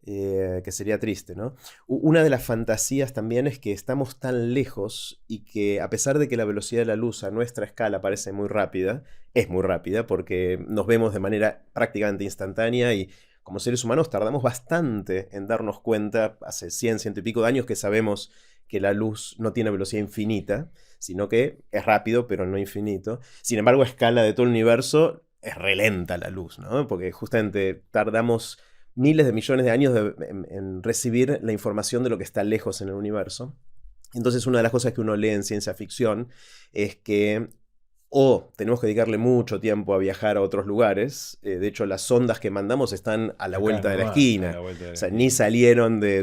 Que sería triste, ¿no? Una de las fantasías también es que estamos tan lejos y que a pesar de que la velocidad de la luz a nuestra escala parece muy rápida, es muy rápida porque nos vemos de manera prácticamente instantánea y como seres humanos tardamos bastante en darnos cuenta, hace 100, ciento y pico de años que sabemos que la luz no tiene velocidad infinita, sino que es rápido pero no infinito. Sin embargo, a escala de todo el universo es relenta la luz, ¿no? Porque justamente tardamos miles de millones de años en recibir la información de lo que está lejos en el universo. Entonces, una de las cosas que uno lee en ciencia ficción es que o tenemos que dedicarle mucho tiempo a viajar a otros lugares. De hecho, las sondas que mandamos están a la Acá vuelta de la nomás, a esquina. la vuelta de O la sea, ni esquina. salieron de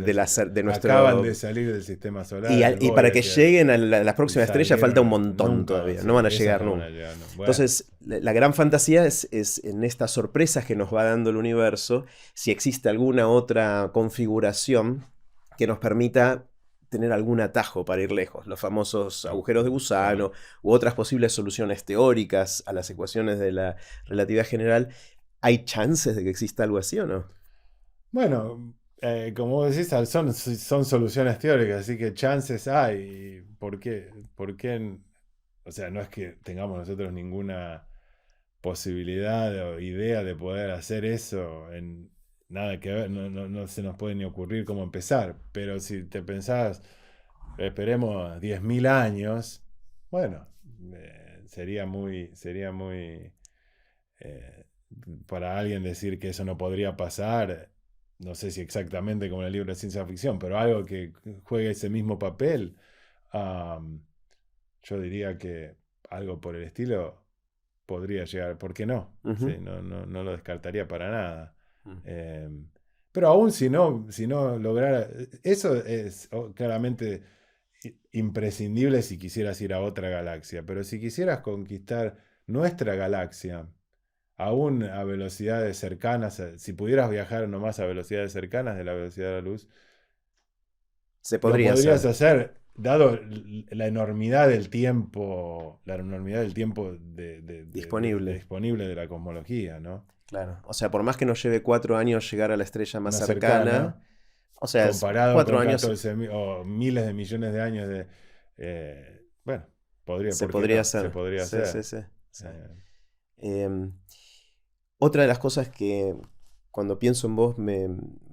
Acaban de nuestro... salir del sistema solar, Y, del y para que Voyager, lleguen a la y próxima estrella falta un salieron montón nunca, todavía. sí, No van a esas llegar no van a nunca. llegar, no. Bueno, Entonces, la gran fantasía es en estas sorpresas que nos va dando el universo, si existe alguna otra configuración que nos permita tener algún atajo para ir lejos, los famosos agujeros de gusano u otras posibles soluciones teóricas a las ecuaciones de la relatividad general. ¿Hay chances de que exista algo así o no? bueno, como vos decís, son soluciones teóricas, así que chances hay. ¿Por qué? O sea, no es que tengamos nosotros ninguna posibilidad o idea de poder hacer eso en nada que ver, no se nos puede ni ocurrir cómo empezar, pero si te pensás, esperemos 10.000 años, bueno, sería muy eh, para alguien decir que eso no podría pasar, no sé si exactamente como en el libro de ciencia ficción, pero algo que juegue ese mismo papel, um, yo diría que algo por el estilo podría llegar, ¿por qué no? Ujú. Sí, no lo descartaría para nada. Mm. Eh, pero aún si no lograra, eso es claramente imprescindible si quisieras ir a otra galaxia, pero si quisieras conquistar nuestra galaxia, aún a velocidades cercanas, si pudieras viajar nomás a velocidades cercanas de la velocidad de la luz, Se lo podría podrías hacer. hacer, dado la enormidad del tiempo, Disponible. disponible de la cosmología, ¿no? Claro. O sea, por más que nos lleve 4 años llegar a la estrella más Más cercana, cercana, o sea, es comparado cuatro con años 14 o miles de millones de años bueno, se ¿por qué podría no? Se hacer. podría Sí, sí, hacer. sí. Sí. Eh, Em, Otra de las cosas que cuando pienso en vos me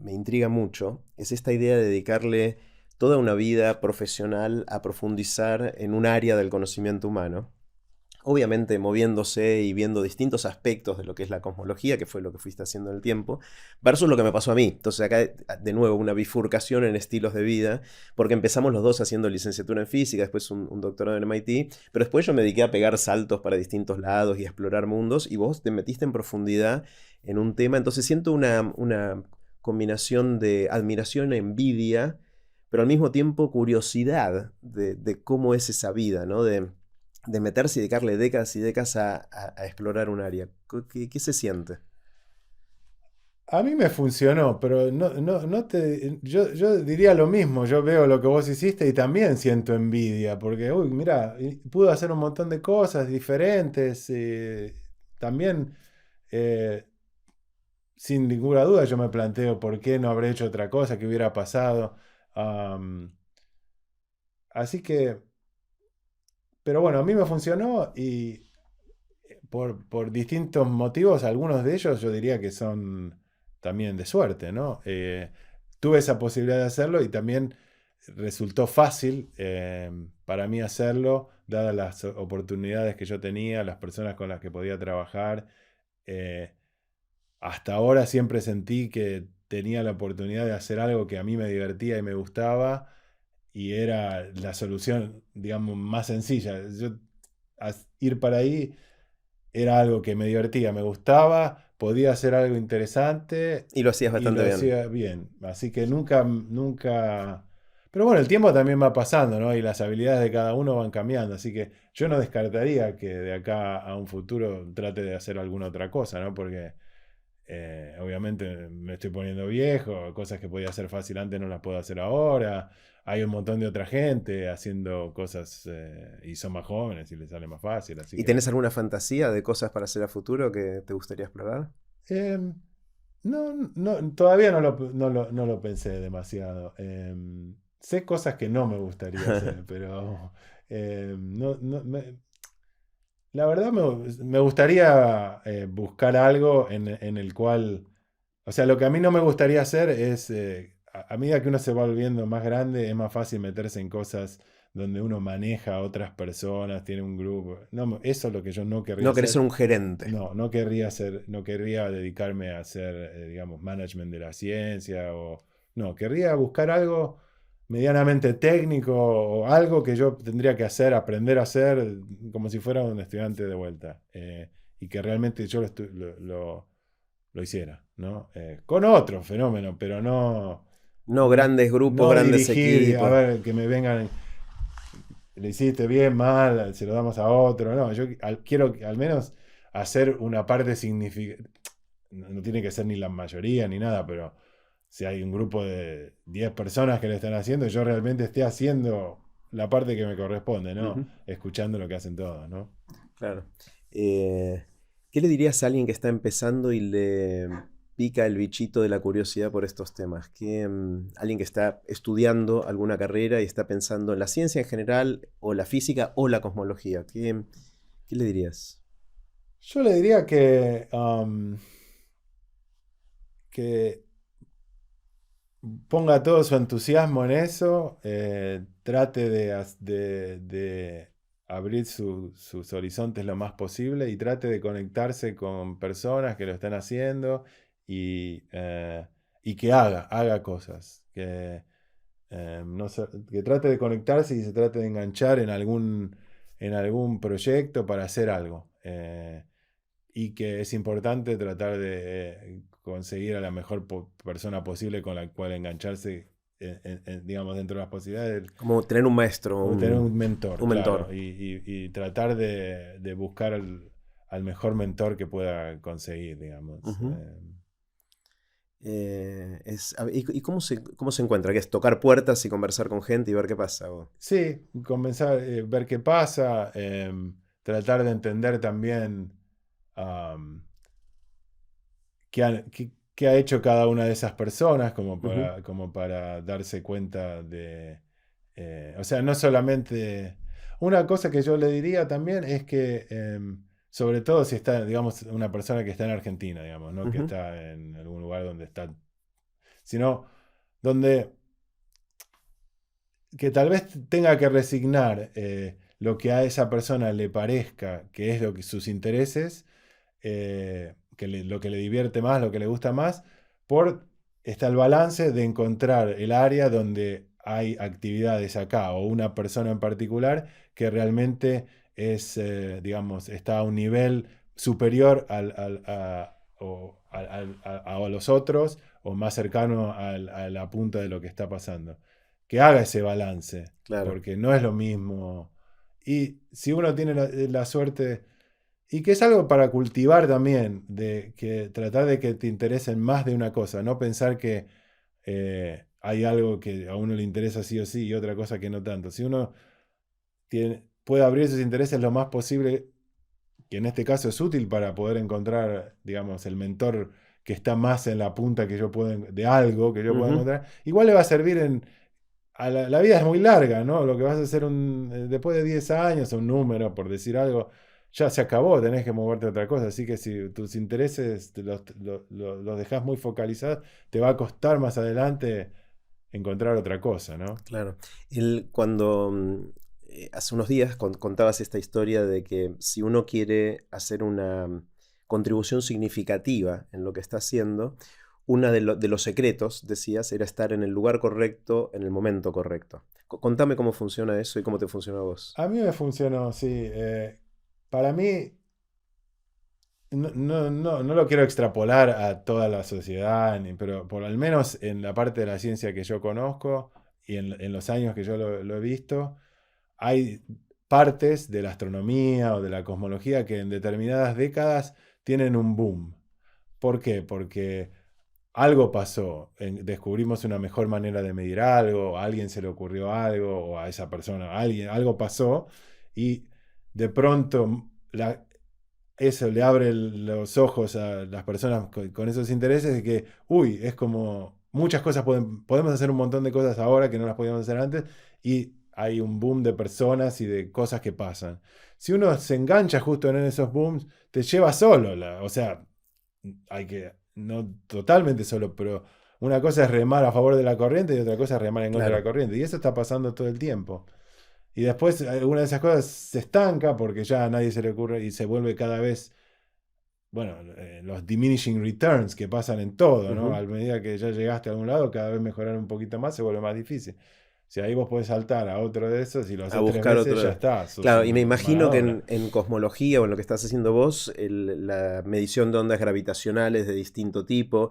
intriga mucho es esta idea de dedicarle toda una vida profesional a profundizar en un área del conocimiento humano. Obviamente moviéndose y viendo distintos aspectos de lo que es la cosmología, que fue lo que fuiste haciendo en el tiempo, versus lo que me pasó a mí. Entonces acá de nuevo una bifurcación en estilos de vida, porque empezamos los dos haciendo licenciatura en física, después un doctorado en MIT, pero después yo me dediqué a pegar saltos para distintos lados y a explorar mundos, y vos te metiste en profundidad en un tema, entonces siento una combinación de admiración e envidia, pero al mismo tiempo curiosidad de cómo es esa vida, ¿no? De meterse y dedicarle décadas y décadas a explorar un área. ¿Qué se siente? A mí me funcionó, pero yo diría lo mismo. Yo veo lo que vos hiciste y también siento envidia, porque, uy, mira, pudo hacer un montón de cosas diferentes. También, eh, sin ninguna duda, yo me planteo por qué no habré hecho otra cosa, qué hubiera pasado. Am, Así que, pero bueno, a mí me funcionó y por distintos motivos, algunos de ellos yo diría que son también de suerte, ¿no? tuve esa posibilidad de hacerlo y también resultó fácil para mí hacerlo, dadas las oportunidades que yo tenía, las personas con las que podía trabajar. Eh, Hasta ahora siempre sentí que tenía la oportunidad de hacer algo que a mí me divertía y me gustaba y era la solución, digamos, más sencilla. Yo, ir para ahí era algo que me divertía, me gustaba, podía hacer algo interesante Y lo hacías y lo bastante bien. hacía bien. Así que nunca... Pero bueno, el tiempo también va pasando, ¿no? Y las habilidades de cada uno van cambiando. Así que yo no descartaría que de acá a un futuro trate de hacer alguna otra cosa, ¿no? Porque obviamente me estoy poniendo viejo, cosas que podía hacer fácil antes no las puedo hacer ahora. Hay un montón de otra gente haciendo cosas y son más jóvenes y les sale más fácil. Así ¿Y que tenés alguna fantasía de cosas para hacer a futuro que te gustaría explorar? Em, no, todavía no lo pensé demasiado. Sé cosas que no me gustaría hacer, pero la verdad me gustaría buscar algo en el cual, o sea, lo que a mí no me gustaría hacer es, a medida que uno se va volviendo más grande, es más fácil meterse en cosas donde uno maneja a otras personas, tiene un grupo. No, eso es lo que yo no querría No querés ser hacer. un gerente. No querría hacer, no querría dedicarme a hacer, digamos, management de la ciencia o no, querría buscar algo medianamente técnico o algo que yo tendría que hacer, aprender a hacer como si fuera un estudiante de vuelta y que realmente yo lo hiciera, ¿no? Con otro fenómeno, pero No grandes grupos, no grandes dirigir, a equipos. ver, que me vengan, le hiciste bien, mal, se lo damos a otro. No, yo quiero al menos hacer una parte significativa. No tiene que ser ni la mayoría ni nada, pero si hay un grupo de 10 personas que lo están haciendo, yo realmente esté haciendo la parte que me corresponde, ¿no? Ujú, Escuchando lo que hacen todos, ¿no? claro. Eh, ¿Qué le dirías a alguien que está empezando y le pica el bichito de la curiosidad por estos temas? Alguien que está estudiando alguna carrera y está pensando en la ciencia en general, o la física, o la cosmología. ¿Qué le dirías? Yo le diría que ponga todo su entusiasmo en eso, trate de abrir sus horizontes lo más posible y trate de conectarse con personas que lo están haciendo y que haga cosas, no que trate de conectarse y se trate de enganchar en algún proyecto para hacer algo. Y que es importante tratar de conseguir a la mejor persona posible con la cual engancharse, digamos, dentro de las posibilidades, Como tener un maestro, o tener un mentor, un claro, mentor. y tratar de buscar al mejor mentor que pueda conseguir, digamos. Ujú. ¿Y cómo se encuentra? ¿Qué es tocar puertas y conversar con gente y ver qué pasa? Sí, comenzar, ver qué pasa, tratar de entender también am, qué ha hecho cada una de esas personas Ujú, como para darse cuenta o sea, no solamente... Una cosa que yo le diría también es que, sobre todo si está, digamos, una persona que está en Argentina, digamos, no que ujú. está en algún lugar donde está, sino donde que tal vez tenga que resignar lo que a esa persona le parezca que es lo que sus intereses, lo que le divierte más, lo que le gusta más, por está el balance de encontrar el área donde hay actividades acá o una persona en particular que realmente es, digamos, está a un nivel superior a los otros o más cercano a la punta de lo que está pasando. Que haga ese balance, Claro. porque no es lo mismo. Y si uno tiene la suerte y que es algo para cultivar también, de que tratar de que te interesen más de una cosa, no pensar que hay algo que a uno le interesa sí o sí y otra cosa que no tanto. Si uno puede abrir sus intereses lo más posible, que en este caso es útil para poder encontrar, digamos, el mentor que está más en la punta que yo puedo, de algo que yo pueda Ujú. encontrar, igual le va a servir la vida es muy larga, ¿no? Lo que vas a hacer después de 10 años, un número, por decir algo, ya se acabó, tenés que moverte a otra cosa. Así que si tus intereses los dejás muy focalizados, te va a costar más adelante encontrar otra cosa, ¿no? Claro. Cuando hace unos días contabas esta historia de que si uno quiere hacer una contribución significativa en lo que está haciendo, uno de los secretos, decías, era estar en el lugar correcto, en el momento correcto. Contame cómo funciona eso y cómo te funciona a vos. A mí me funcionó, sí. Para mí, no lo quiero extrapolar a toda la sociedad, pero por al menos en la parte de la ciencia que yo conozco y en los años que yo lo he visto, hay partes de la astronomía o de la cosmología que en determinadas décadas tienen un boom. ¿Por qué? Porque algo pasó, descubrimos una mejor manera de medir algo, a alguien se le ocurrió algo, o a esa persona, algo pasó, y de pronto eso le abre los ojos a las personas con esos intereses de que, uy, es como muchas cosas podemos hacer un montón de cosas ahora que no las podíamos hacer antes, y hay un boom de personas y de cosas que pasan. Si uno se engancha justo en esos booms, te lleva solo, o sea, hay que, no totalmente solo, pero una cosa es remar a favor de la corriente y otra cosa es remar en contra de la Claro. corriente. Y eso está pasando todo el tiempo. Y después alguna de esas cosas se estanca porque ya a nadie se le ocurre y se vuelve cada vez, bueno, los diminishing returns que pasan en todo, ¿no? A Ujú. medida que ya llegaste a algún lado, cada vez mejorar un poquito más se vuelve más difícil. Si ahí vos podés saltar a otro de esos y lo A haces tres buscar veces, ya otro. está, sos Claro, y me un imagino que Maradona. en cosmología o en lo que estás haciendo vos, la medición de ondas gravitacionales de distinto tipo,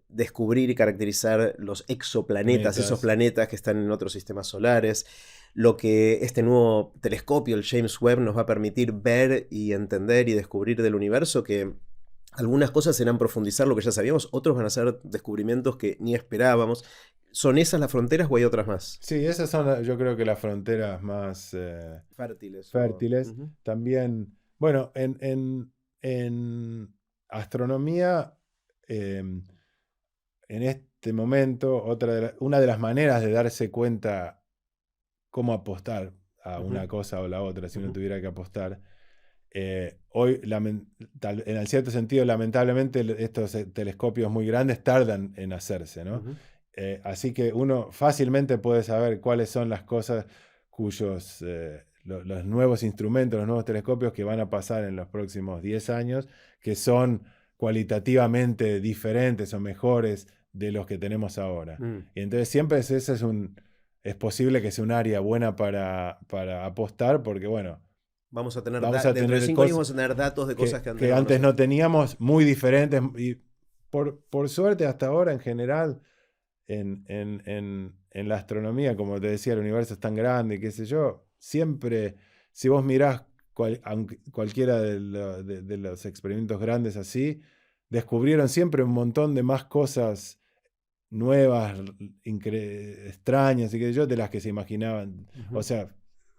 descubrir y caracterizar los exoplanetas, esos Planetas. planetas que están en otros sistemas solares, lo que este nuevo telescopio, el James Webb, nos va a permitir ver y entender y descubrir del universo, que algunas cosas serán profundizar lo que ya sabíamos, otros van a ser descubrimientos que ni esperábamos. ¿Son esas las fronteras o hay otras más? Sí, esas son yo creo que las fronteras más Fértiles o... fértiles. Ujú. También, bueno, en astronomía, en este momento, una de las maneras de darse cuenta cómo apostar a Ujú. una cosa o la otra, si uno Ujú. tuviera que apostar, hoy, en el cierto sentido, lamentablemente, estos telescopios muy grandes tardan en hacerse, ¿no? Ujú. Así que uno fácilmente puede saber cuáles son las cosas cuyos los nuevos instrumentos, los nuevos telescopios que van a pasar en los próximos 10 años, que son cualitativamente diferentes o mejores de los que tenemos ahora. Mm. Y entonces siempre es posible que sea un área buena para apostar, porque bueno, Vamos a tener, vamos a dentro de tener 5 años cosas vamos a tener datos de cosas que antes que no antes no conocíamos. teníamos, muy diferentes. Y por suerte, hasta ahora, en general, en la astronomía, como te decía, el universo es tan grande, qué sé yo, siempre, si vos mirás cualquiera de los experimentos grandes así, descubrieron siempre un montón de más cosas nuevas, extrañas y qué sé yo, de las que se imaginaban. O Ujú. sea,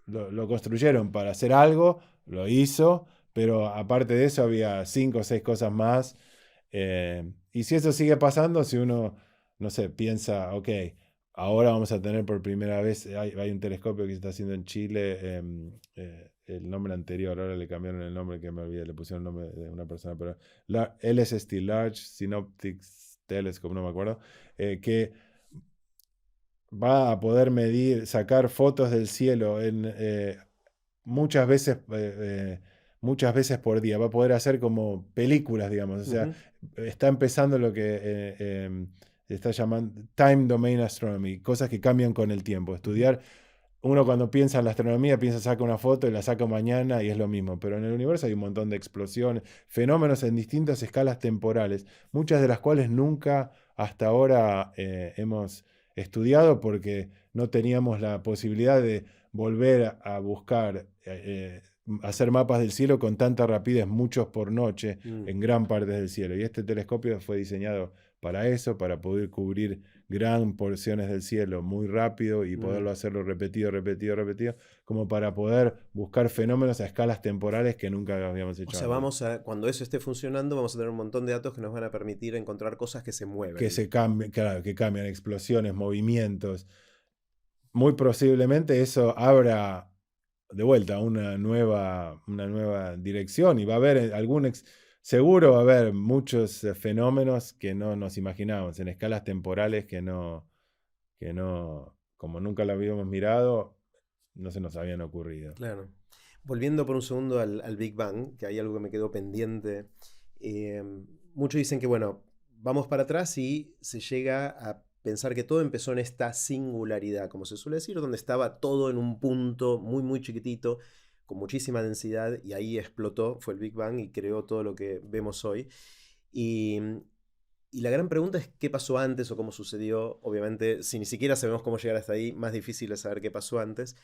lo construyeron para hacer algo, lo hizo, pero aparte de eso había 5 o 6 cosas más. Y si eso sigue pasando, si uno, no sé, piensa, ok, ahora vamos a tener por primera vez, hay un telescopio que se está haciendo en Chile, el nombre anterior, ahora le cambiaron el nombre que me olvidé, le pusieron el nombre de una persona, pero LSST, Large Synoptic Telescope, no me acuerdo, que va a poder medir, sacar fotos del cielo muchas veces, muchas veces por día. Va a poder hacer como películas, digamos. O sea, Ujú. está empezando lo que está llamando Time Domain Astronomy, cosas que cambian con el tiempo. Ujú. Estudiar, uno cuando piensa en la astronomía, piensa saca una foto y la saca mañana y es lo mismo. Pero en el universo hay un montón de explosiones, fenómenos en distintas escalas temporales, muchas de las cuales nunca hasta ahora hemos estudiado porque no teníamos la posibilidad de volver a buscar, hacer mapas del cielo con tanta rapidez, muchos por noche, Mm. en gran parte del cielo. Y este telescopio fue diseñado para eso, para poder cubrir gran porciones del cielo muy rápido y Mm. poderlo hacerlo repetido, repetido, repetido, como para poder buscar fenómenos a escalas temporales que nunca habíamos O hecho sea, antes. cuando eso esté funcionando, vamos a tener un montón de datos que nos van a permitir encontrar cosas que se Que mueven. se cambien, claro, que cambian explosiones, movimientos. Muy posiblemente eso abra de vuelta, una nueva dirección y va a haber seguro va a haber muchos fenómenos que no nos imaginábamos, en escalas temporales que no, como nunca lo habíamos mirado, no se nos habían ocurrido. Claro. Volviendo por un segundo al Big Bang, que hay algo que me quedó pendiente. eh, Muchos dicen que, bueno, vamos para atrás y se llega a pensar que todo empezó en esta singularidad, como se suele decir, donde estaba todo en un punto muy, muy chiquitito, con muchísima densidad, y ahí explotó, fue el Big Bang y creó todo lo que vemos hoy. Y, y la gran pregunta es qué pasó antes o cómo sucedió. Obviamente, si ni siquiera sabemos cómo llegar hasta ahí, más difícil es saber qué pasó antes.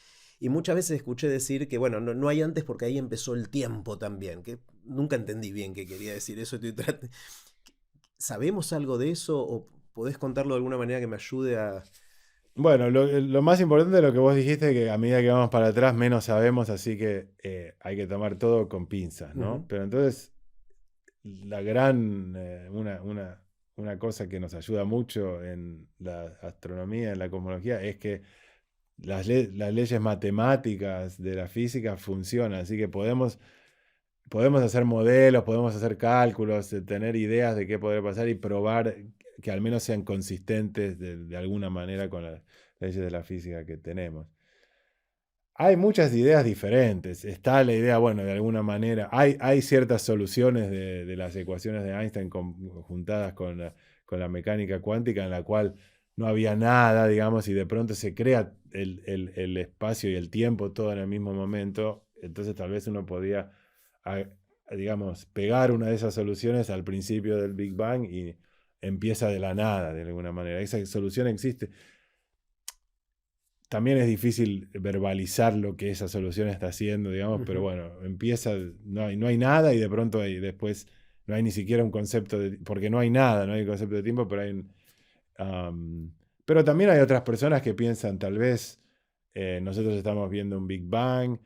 Y muchas veces escuché decir que, bueno, no, no hay antes porque ahí empezó el tiempo también, que nunca entendí bien qué quería decir eso. ¿Sabemos algo de eso o podés contarlo de alguna manera que me ayude a... Bueno, lo más importante de lo que vos dijiste, que a medida que vamos para atrás menos sabemos, así que hay que tomar todo con pinzas, ¿no? Ujú, Pero entonces, la gran, una cosa que nos ayuda mucho en la astronomía, en la cosmología, es que las leyes matemáticas de la física funcionan, así que podemos hacer modelos, podemos hacer cálculos, tener ideas de qué podría pasar y probar que al menos sean consistentes de alguna manera con las leyes de la física que tenemos. Hay muchas ideas diferentes. Está la idea, bueno, de alguna manera, hay ciertas soluciones de las ecuaciones de Einstein juntadas con la mecánica cuántica en la cual no había nada, digamos, y de pronto se crea el espacio y el tiempo todo en el mismo momento. Entonces tal vez uno podía, digamos, pegar una de esas soluciones al principio del Big Bang y empieza de la nada, de alguna manera. Esa solución existe. También es difícil verbalizar lo que esa solución está haciendo, digamos, pero ujú. bueno, empieza, no hay nada y de pronto después no hay ni siquiera un concepto porque no hay nada, no hay un concepto de tiempo, pero pero también hay otras personas que piensan, tal vez nosotros estamos viendo un Big Bang,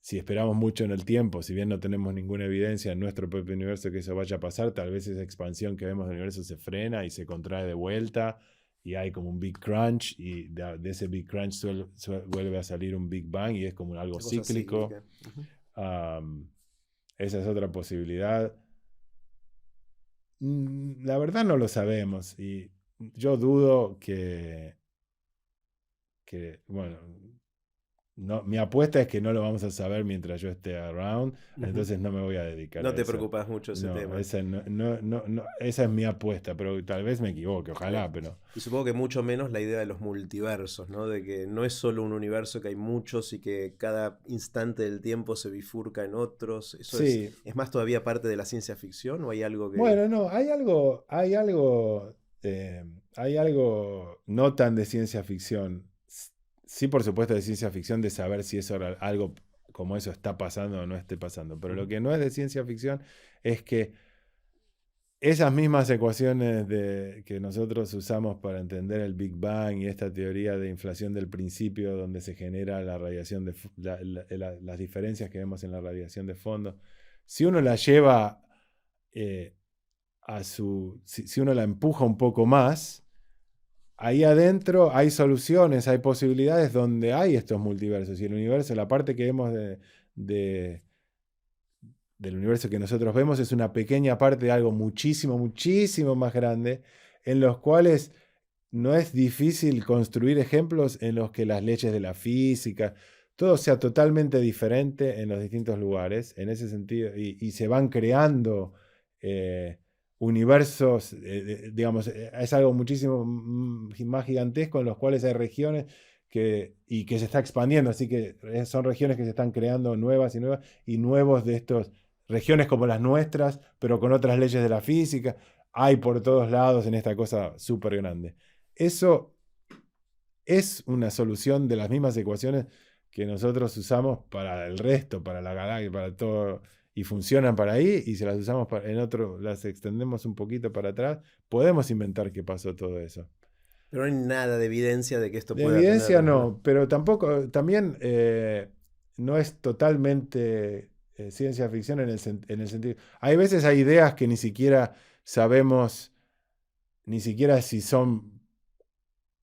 si esperamos mucho en el tiempo, si bien no tenemos ninguna evidencia en nuestro propio universo que eso vaya a pasar, tal vez esa expansión que vemos del universo se frena y se contrae de vuelta y hay como un Big Crunch y de ese Big Crunch vuelve a salir un Big Bang y es como algo Una cosa cíclico. cíclica. Ujú. Um, Esa es otra posibilidad. La verdad no lo sabemos y yo dudo bueno, no, mi apuesta es que no lo vamos a saber mientras yo esté around, Ujú. entonces no me voy a dedicar No a te eso. preocupas mucho ese No, tema. esa, esa es mi apuesta, pero tal vez me equivoque, Claro. ojalá, pero Y supongo que mucho menos la idea de los multiversos, ¿no? De que no es solo un universo, que hay muchos y que cada instante del tiempo se bifurca en otros. ¿Eso sí. es más todavía parte de la ciencia ficción o hay algo que... Bueno, no, hay algo no tan de ciencia ficción. Sí, por supuesto, de ciencia ficción de saber si eso algo como eso está pasando o no esté pasando. Pero lo Ujú. que no es de ciencia ficción es que esas mismas ecuaciones que nosotros usamos para entender el Big Bang y esta teoría de inflación del principio, donde se genera la radiación las diferencias que vemos en la radiación de fondo, si uno la lleva eh, si uno la empuja un poco más, ahí adentro hay soluciones, hay posibilidades donde hay estos multiversos. Y el universo, la parte que vemos de- del universo que nosotros vemos es una pequeña parte de algo muchísimo, muchísimo más grande, en los cuales no es difícil construir ejemplos en los que las leyes de la física, todo sea totalmente diferente en los distintos lugares, en ese sentido, y se van creando eh, universos, digamos, es algo muchísimo más gigantesco en los cuales hay regiones y que se está expandiendo, así que son regiones que se están creando nuevas y nuevas, y nuevos de estos, regiones como las nuestras, pero con otras leyes de la física, hay por todos lados en esta cosa súper grande. Eso es una solución de las mismas ecuaciones que nosotros usamos para el resto, para la galaxia, para todo, y funcionan para ahí, y si las usamos en otro, las extendemos un poquito para atrás, podemos inventar que pasó todo eso. Pero no hay nada de evidencia de que esto De pueda tener... evidencia ¿no? no, pero tampoco, también no es totalmente ciencia ficción en el sentido. Hay veces hay ideas que ni siquiera sabemos, ni siquiera si son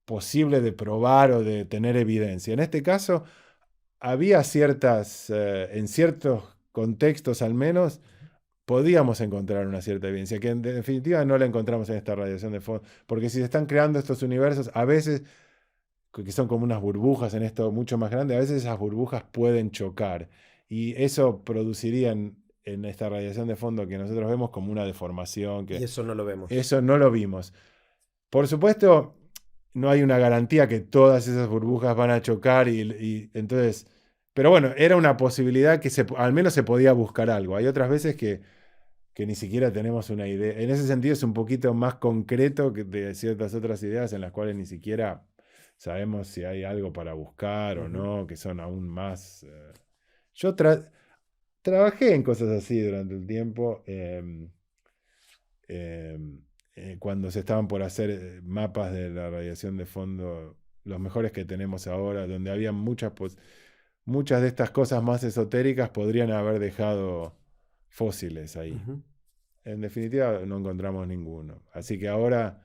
posible de probar o de tener evidencia. En este caso, había en ciertos contextos al menos, podíamos encontrar una cierta evidencia, que en definitiva no la encontramos en esta radiación de fondo, porque si se están creando estos universos, a veces, que son como unas burbujas en esto mucho más grande, a veces esas burbujas pueden chocar, y eso produciría en esta radiación de fondo que nosotros vemos como una deformación, Y que eso no lo vemos. eso no lo vimos. Por supuesto, no hay una garantía que todas esas burbujas van a chocar y entonces... Pero bueno, era una posibilidad que al menos se podía buscar algo. Hay otras veces que ni siquiera tenemos una idea. En ese sentido es un poquito más concreto que de ciertas otras ideas en las cuales ni siquiera sabemos si hay algo para buscar o no, que son aún más... Yo trabajé en cosas así durante el tiempo. Cuando se estaban por hacer mapas de la radiación de fondo, los mejores que tenemos ahora, donde había muchas de estas cosas más esotéricas podrían haber dejado fósiles ahí. En definitiva, no encontramos ninguno. Así que ahora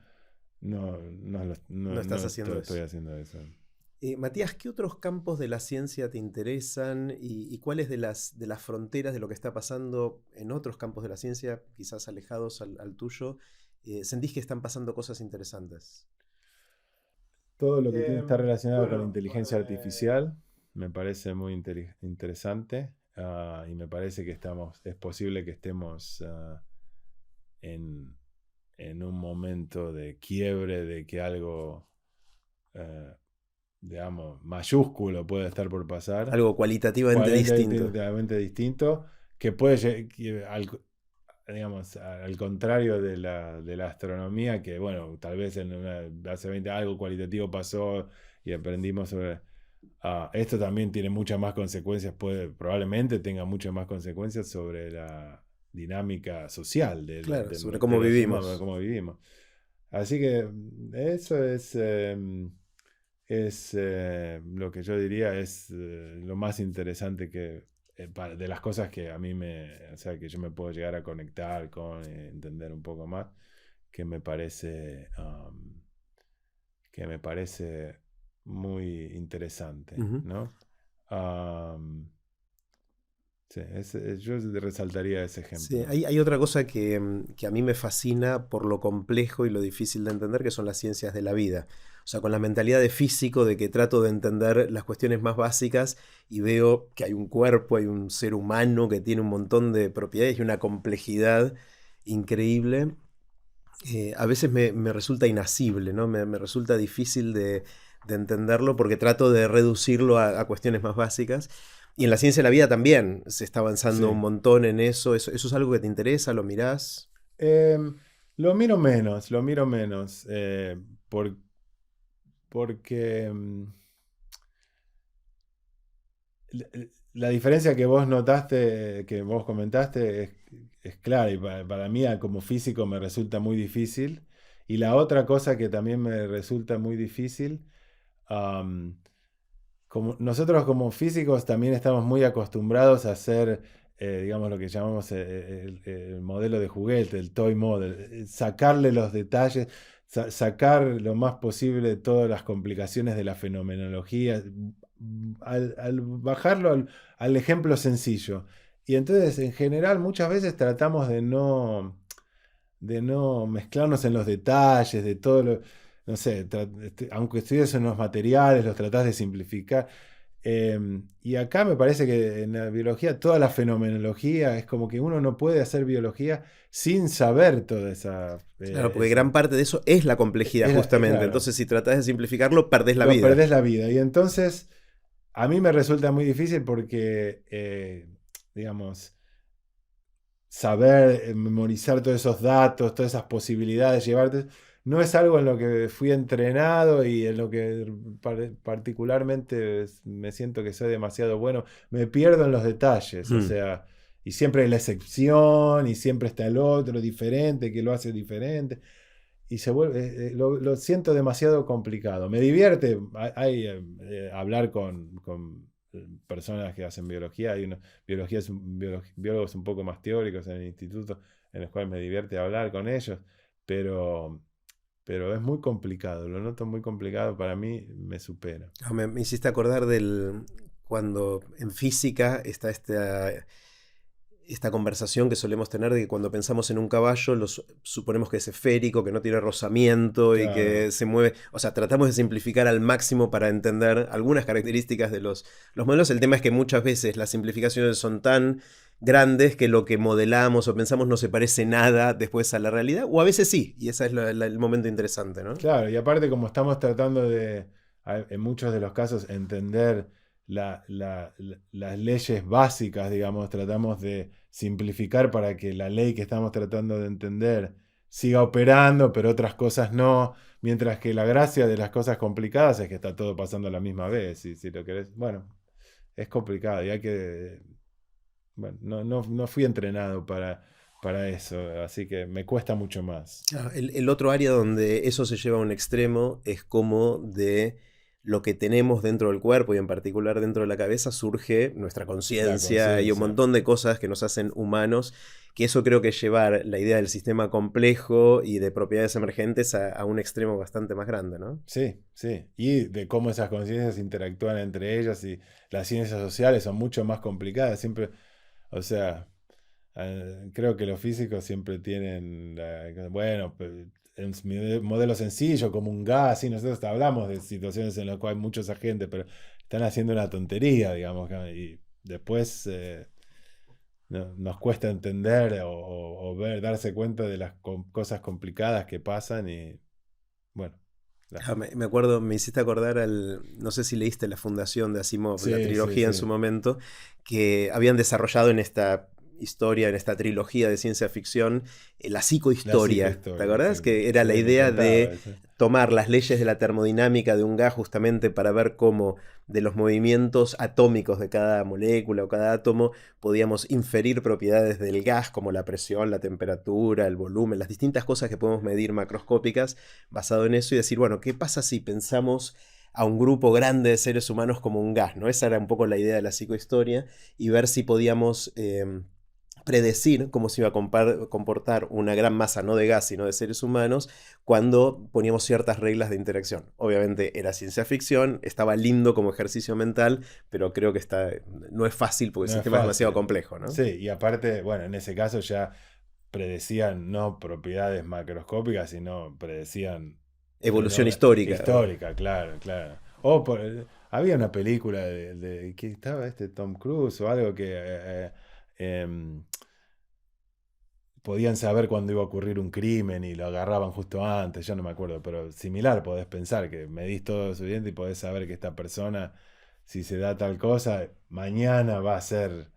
No estás haciendo estoy eso. haciendo eso. Matías, ¿qué otros campos de la ciencia te interesan y cuáles de las fronteras de lo que está pasando en otros campos de la ciencia, quizás alejados al tuyo, sentís que están pasando cosas interesantes? Todo lo que está relacionado con la inteligencia artificial me parece muy interesante, y me parece que es posible que estemos en un momento de quiebre, de que algo, digamos, mayúsculo puede estar por pasar. Algo cualitativamente distinto. Cualitativamente distinto, que puede, digamos, al contrario de la astronomía, que bueno, tal vez hace 20 algo cualitativo pasó y aprendimos sobre... esto también tiene muchas más consecuencias, probablemente tenga muchas más consecuencias sobre la dinámica social Claro, de sobre cómo los vivimos. humanos, cómo vivimos. Así que eso es lo que yo diría es lo más interesante de las cosas que a mí o sea, que yo me puedo llegar a conectar con, entender un poco más, que me parece muy interesante, ¿no? Sí, yo resaltaría ese ejemplo. Sí, hay otra cosa que a mí me fascina por lo complejo y lo difícil de entender, que son las ciencias de la vida. O sea, con la mentalidad de físico de que trato de entender las cuestiones más básicas y veo que hay un cuerpo, hay un ser humano que tiene un montón de propiedades y una complejidad increíble. A veces me resulta inasible, ¿no? Me resulta difícil de entenderlo porque trato de reducirlo a cuestiones más básicas. Y en la ciencia de la vida también se está avanzando un montón en eso. ¿Eso es algo que te interesa? ¿Lo mirás? Lo miro menos, porque la diferencia que vos notaste, que vos comentaste, es clara, y para mí como físico me resulta muy difícil. Y la otra cosa que también me resulta muy difícil, nosotros como físicos también estamos muy acostumbrados a hacer, digamos, lo que llamamos el modelo de juguete, el toy model, sacarle los detalles, sacar lo más posible todas las complicaciones de la fenomenología, al bajarlo al ejemplo sencillo. Y entonces, en general, muchas veces tratamos de no mezclarnos en los detalles, de todo lo... No sé, aunque estudies en los materiales, los tratás de simplificar. Y acá me parece que en la biología, toda la fenomenología, es como que uno no puede hacer biología sin saber toda esa... Claro, porque gran parte de eso es la complejidad, justamente. Claro. Entonces, si tratás de simplificarlo, perdés la vida. Perdés la vida. Y entonces, a mí me resulta muy difícil porque, digamos, saber memorizar todos esos datos, todas esas posibilidades, llevarte... No es algo en lo que fui entrenado y en lo que particularmente me siento que soy demasiado bueno. Me pierdo en los detalles, o sea, y siempre hay la excepción y siempre está el otro diferente que lo hace diferente. Y se vuelve, lo siento demasiado complicado. Me divierte hablar con personas que hacen biología. Hay biólogos un poco más teóricos en el instituto en los cuales me divierte hablar con ellos, pero es muy complicado, lo noto muy complicado, para mí me supera. Me hiciste acordar cuando en física está esta conversación que solemos tener de que cuando pensamos en un caballo, suponemos que es esférico, que no tiene rozamiento y Claro. que se mueve. O sea, tratamos de simplificar al máximo para entender algunas características de los modelos. El tema es que muchas veces las simplificaciones son tan grandes que lo que modelamos o pensamos no se parece nada después a la realidad, o a veces sí, y ese es el momento interesante, ¿no? Claro, y aparte como estamos tratando de, en muchos de los casos, entender las leyes básicas, digamos, tratamos de simplificar para que la ley que estamos tratando de entender siga operando, pero otras cosas no, mientras que la gracia de las cosas complicadas es que está todo pasando a la misma vez, si lo querés. Bueno, es complicado y hay que... Bueno, no fui entrenado para eso, así que me cuesta mucho más. El otro área donde eso se lleva a un extremo es como de lo que tenemos dentro del cuerpo y en particular dentro de la cabeza surge nuestra La conciencia y un conciencia. montón de cosas que nos hacen humanos, que eso creo que es llevar la idea del sistema complejo y de propiedades emergentes a un extremo bastante más grande, ¿no? Sí, sí. Y de cómo esas conciencias interactúan entre ellas y las ciencias sociales son mucho más complicadas. Siempre, o sea, creo que los físicos siempre tienen, bueno, en modelo sencillo como un gas, y nosotros hablamos de situaciones en las cuales hay muchos agentes, pero están haciendo una tontería, digamos, y después nos cuesta entender o ver, darse cuenta de las cosas complicadas que pasan y, bueno, las- Me acuerdo, me hiciste acordar no sé si leíste La Fundación de Asimov, la sí, sí, trilogía en sí. su momento, que habían desarrollado en esta historia, en esta trilogía de ciencia ficción, la La psicohistoria. ¿Te psicohistoria, acordás? sí. Que era Sí, la me idea encantaba de ese. tomar las leyes de la termodinámica de un gas justamente para ver cómo de los movimientos atómicos de cada molécula o cada átomo podíamos inferir propiedades del gas como la presión, la temperatura, el volumen, las distintas cosas que podemos medir macroscópicas basado en eso y decir, bueno, ¿qué pasa si pensamos a un grupo grande de seres humanos como un gas? ¿No? Esa era un poco la idea de la psicohistoria y ver si podíamos predecir cómo se iba a comportar una gran masa, no de gas, sino de seres humanos, cuando poníamos ciertas reglas de interacción. Obviamente era ciencia ficción, estaba lindo como ejercicio mental, pero creo que no es fácil porque el No es sistema es demasiado fácil. complejo, ¿no? Sí, y aparte, bueno, en ese caso ya predecían no propiedades macroscópicas, sino predecían Evolución fenómenos histórica. histórica, claro, claro. Había una película de que estaba Tom Cruise o algo que podían saber cuándo iba a ocurrir un crimen y lo agarraban justo antes, yo no me acuerdo, pero similar podés pensar que medís todo su diente y podés saber que esta persona, si se da tal cosa, mañana va a ser,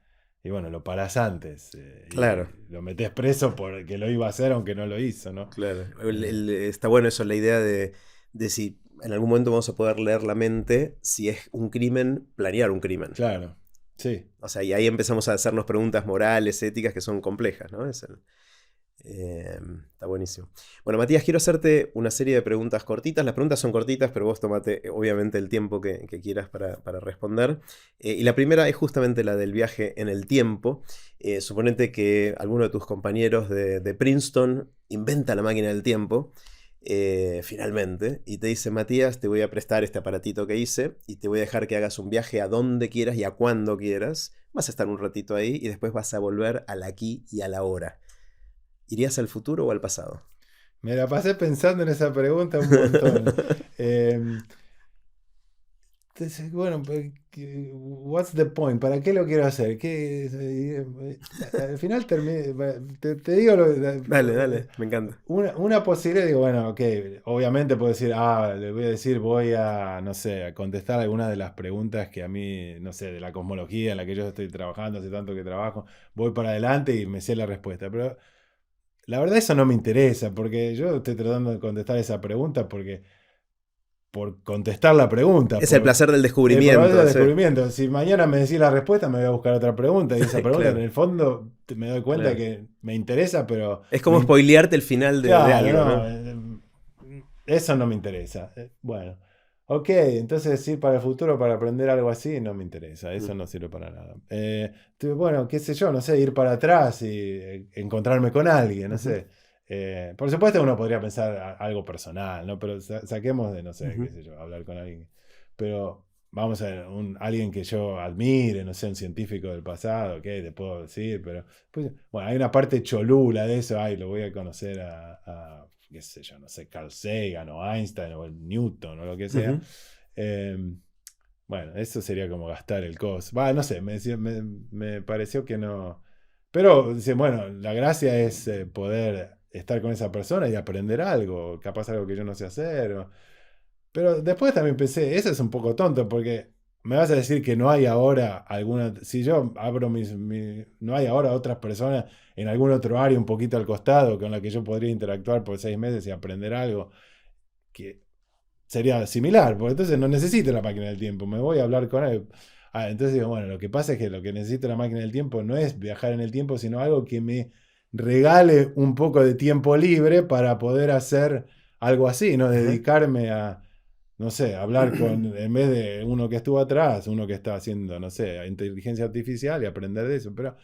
y bueno, lo parás antes, Claro, y lo metés preso porque lo iba a hacer aunque no lo hizo, ¿no? claro. Eh, Está bueno eso, la idea de si en algún momento vamos a poder leer la mente, si es un crimen, planear un crimen. claro, sí. O sea, y ahí empezamos a hacernos preguntas morales, éticas, que son complejas, ¿no? Está buenísimo. Bueno, Matías, quiero hacerte una serie de preguntas cortitas. Las preguntas son cortitas, pero vos tomate obviamente el tiempo que quieras para responder. Y la primera es justamente la del viaje en el tiempo. Suponete que alguno de tus compañeros de Princeton inventa la máquina del tiempo, finalmente, y te dice, Matías, te voy a prestar este aparatito que hice y te voy a dejar que hagas un viaje a donde quieras y a cuando quieras. Vas a estar un ratito ahí y después vas a volver al aquí y a la hora. ¿Irías al futuro o al pasado? Me la pasé pensando en esa pregunta un montón. Eh, Entonces, bueno, pues, what's the point? ¿Para qué lo quiero hacer? Al final te digo Dale, dale, me encanta. una posibilidad, digo, bueno, ok, obviamente puedo decir, le voy a decir, voy a, no sé, a contestar algunas de las preguntas que a mí, no sé, de la cosmología en la que yo estoy trabajando, hace tanto que trabajo, voy para adelante y me sé la respuesta, pero la verdad eso no me interesa, porque yo estoy tratando de contestar esa pregunta por contestar la pregunta, Es el placer del por descubrimiento, el sí. descubrimiento. Si mañana me decís la respuesta, me voy a buscar otra pregunta. Y esa pregunta, en Claro, el fondo, me doy cuenta claro. que me interesa, pero. Es como spoilearte el final de Claro, algo, no. ¿no? Eso no me interesa. Bueno, ok, entonces sí, para el futuro, para aprender algo así, no me interesa. Eso Mm. no sirve para nada. Bueno, qué sé yo, no sé, ir para atrás y encontrarme con alguien, no Ujú, sé. Por supuesto uno podría pensar algo personal, ¿no? Pero saquemos de, no sé, qué ujú. sé yo, hablar con alguien. Pero vamos a ver, alguien que yo admire, no sé, un científico del pasado, ¿qué te puedo decir? Pero, pues, bueno, hay una parte cholula de eso, ay, lo voy a conocer qué sé yo, no sé, Carl Sagan o Einstein o Newton o lo que sea. Ujú. Bueno, eso sería como gastar el costo. Va, no sé, me pareció que no. Pero, dice, bueno, la gracia es poder estar con esa persona y aprender algo, capaz algo que yo no sé hacer. Pero después también pensé, eso es un poco tonto, porque me vas a decir que no hay ahora alguna. Si yo abro no hay ahora otras personas en algún otro área un poquito al costado con la que yo podría interactuar por 6 meses y aprender algo que sería similar, porque entonces no necesito la máquina del tiempo, me voy a hablar con él. Entonces digo, bueno, lo que pasa es que lo que necesito la máquina del tiempo no es viajar en el tiempo, sino algo que me regale un poco de tiempo libre para poder hacer algo así, ¿no? Ajá. Dedicarme a, no sé, hablar con, en vez de uno que estuvo atrás, uno que está haciendo, no sé, inteligencia artificial y aprender de eso. Pero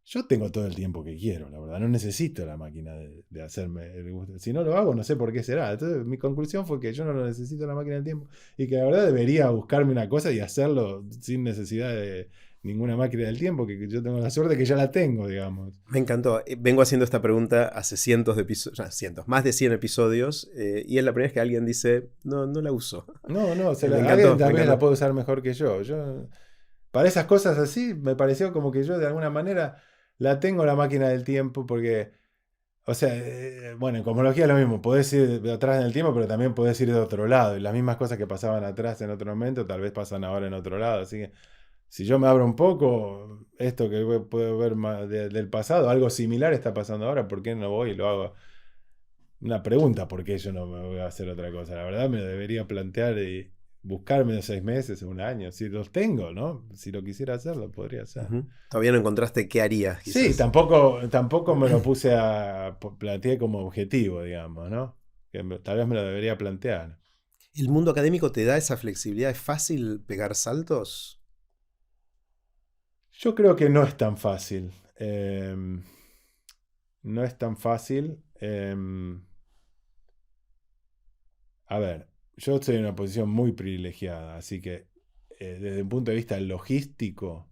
yo tengo todo el tiempo que quiero, la verdad. No necesito la máquina de hacerme el gusto. Si no lo hago, no sé por qué será. Entonces, mi conclusión fue que yo no lo necesito la máquina del tiempo y que la verdad debería buscarme una cosa y hacerlo sin necesidad de ninguna máquina del tiempo, que yo tengo la suerte que ya la tengo, digamos. Me encantó. Vengo haciendo esta pregunta hace cientos de episodios, cientos, más de 100 episodios, y es la primera vez que alguien dice, no, no la uso. No, no, Me alguien encantó, me tal vez la encantó. puede usar mejor que yo. Para esas cosas así, me pareció como que yo de alguna manera la tengo la máquina del tiempo porque o sea, bueno, en cosmología es lo mismo, podés ir de atrás en el tiempo, pero también podés ir de otro lado. Y las mismas cosas que pasaban atrás en otro momento, tal vez pasan ahora en otro lado. Así que si yo me abro un poco, esto que puedo ver más del pasado, algo similar está pasando ahora, ¿por qué no voy y lo hago? Una pregunta, ¿por qué yo no me voy a hacer otra cosa? La verdad me lo debería plantear y buscarme de 6 meses, un año. Si los tengo, ¿no? Si lo quisiera hacer, lo podría hacer. Ujú. Todavía no encontraste qué harías, Sí, quizás. tampoco me lo puse planteé como objetivo, digamos, ¿no? Tal vez me lo debería plantear. ¿El mundo académico te da esa flexibilidad? ¿Es fácil pegar saltos? Yo creo que no es tan fácil. No es tan fácil. A ver, yo estoy en una posición muy privilegiada, así que desde un punto de vista logístico,